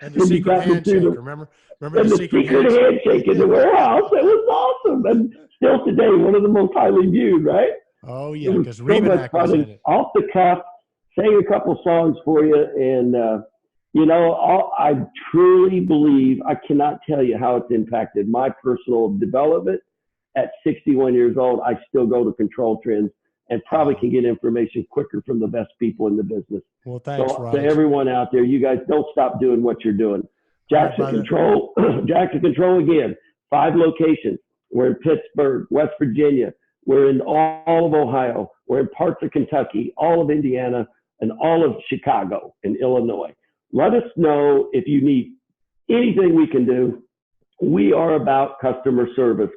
S1: And the secret handshake, remember
S4: And
S1: the
S4: the
S1: secret
S4: secret handshake in the warehouse. It was awesome. And still today, one of the most highly viewed, right?
S1: Oh, yeah,
S4: It was
S1: because
S4: so much
S1: Rebannack was
S4: fun.
S1: in it.
S4: Off the cuff, sang a couple songs for you. And, I truly believe, I cannot tell you how it's impacted my personal development. At 61 years old, I still go to Controltrends and probably can get information quicker from the best people in the business.
S1: Well, thanks,
S4: So
S1: Raj.
S4: to everyone out there, you guys don't stop doing what you're doing. Jackson
S1: Right, brother.
S4: Control, Jackson Control again, 5 locations. We're in Pittsburgh, West Virginia. We're in all of Ohio. We're in parts of Kentucky, all of Indiana, and all of Chicago and Illinois. Let us know if you need anything we can do. We are about customer service,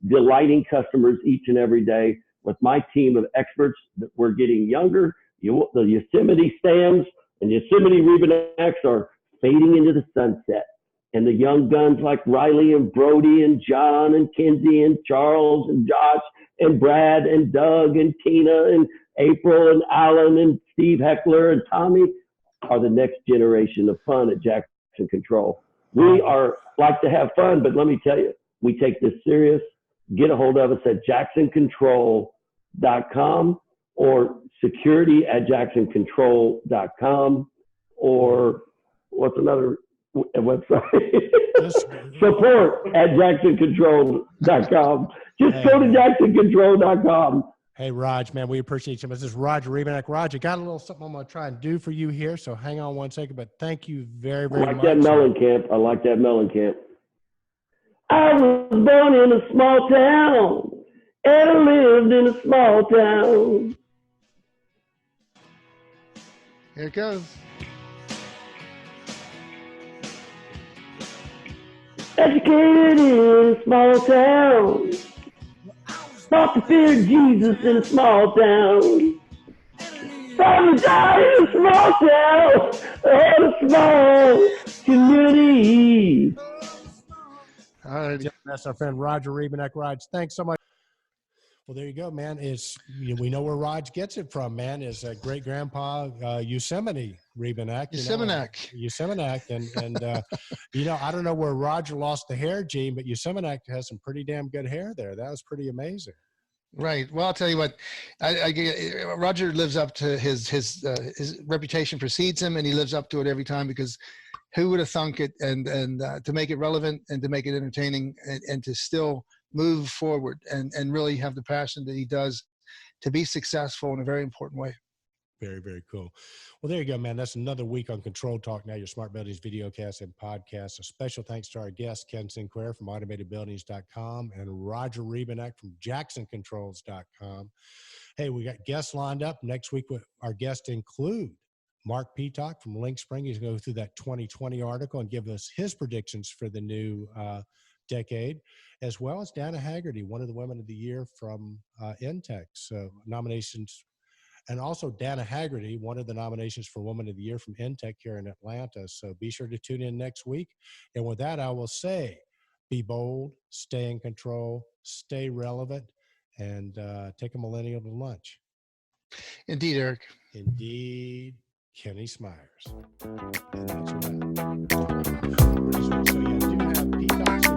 S4: delighting customers each and every day. With my team of experts, we're getting younger. The Yosemite stands and Yosemite Rebanacks are fading into the sunset. And the young guns like Riley and Brody and John and Kinsey and Charles and Josh and Brad and Doug and Tina and April and Alan and Steve Heckler and Tommy are the next generation of fun at Jackson Control. We like to have fun, but let me tell you, we take this serious. Get a hold of us at jacksoncontrol.com or security@jacksoncontrol.com or what's another website? support@jacksoncontrol.com. Just go to jacksoncontrol.com.
S1: Hey, Raj, man, we appreciate you. This is Roger Rebannack. Roger, got a little something I'm going to try and do for you here, so hang on one second, but thank you very, very much.
S4: I like that Mellencamp. I was born in a small town, and I lived in a small town.
S2: Here it goes.
S4: Educated in a small town. Taught to fear Jesus in a small town. Father died in a small town. In a small community.
S2: All right.
S1: That's our friend Roger Rebannack. Raj, thanks so much. Well, there you go, man. We know where Raj gets it from, man. Is great grandpa Yosemite Rebannack. Yosemite, and I don't know where Roger lost the hair gene, but Yosemite has some pretty damn good hair there. That was pretty amazing.
S2: Right. Well, I'll tell you what, Roger lives up to his reputation precedes him, and he lives up to it every time, because who would have thunk it, and to make it relevant and to make it entertaining, and to still move forward and really have the passion that he does to be successful in a very important way.
S1: Very, very cool. Well, there you go, man. That's another week on Control Talk, now your smart buildings videocast and podcast. A special thanks to our guest, Ken Sinclair from automatedbuildings.com and Roger Rebannack from jacksoncontrols.com. Hey, we got guests lined up next week. Our guests include Mark Peacock from Link Spring. He's going to go through that 2020 article and give us his predictions for the new decade, as well as Dana Haggerty, one of the Women of the Year from Intech. So nominations, and also Dana Haggerty, one of the nominations for Woman of the Year from Intech here in Atlanta. So be sure to tune in next week. And with that, I will say, be bold, stay in control, stay relevant, and take a millennial to lunch.
S2: Indeed, Eric.
S1: Indeed, Kenny Smyers. And that's a wrap. So yeah, do have Peacock's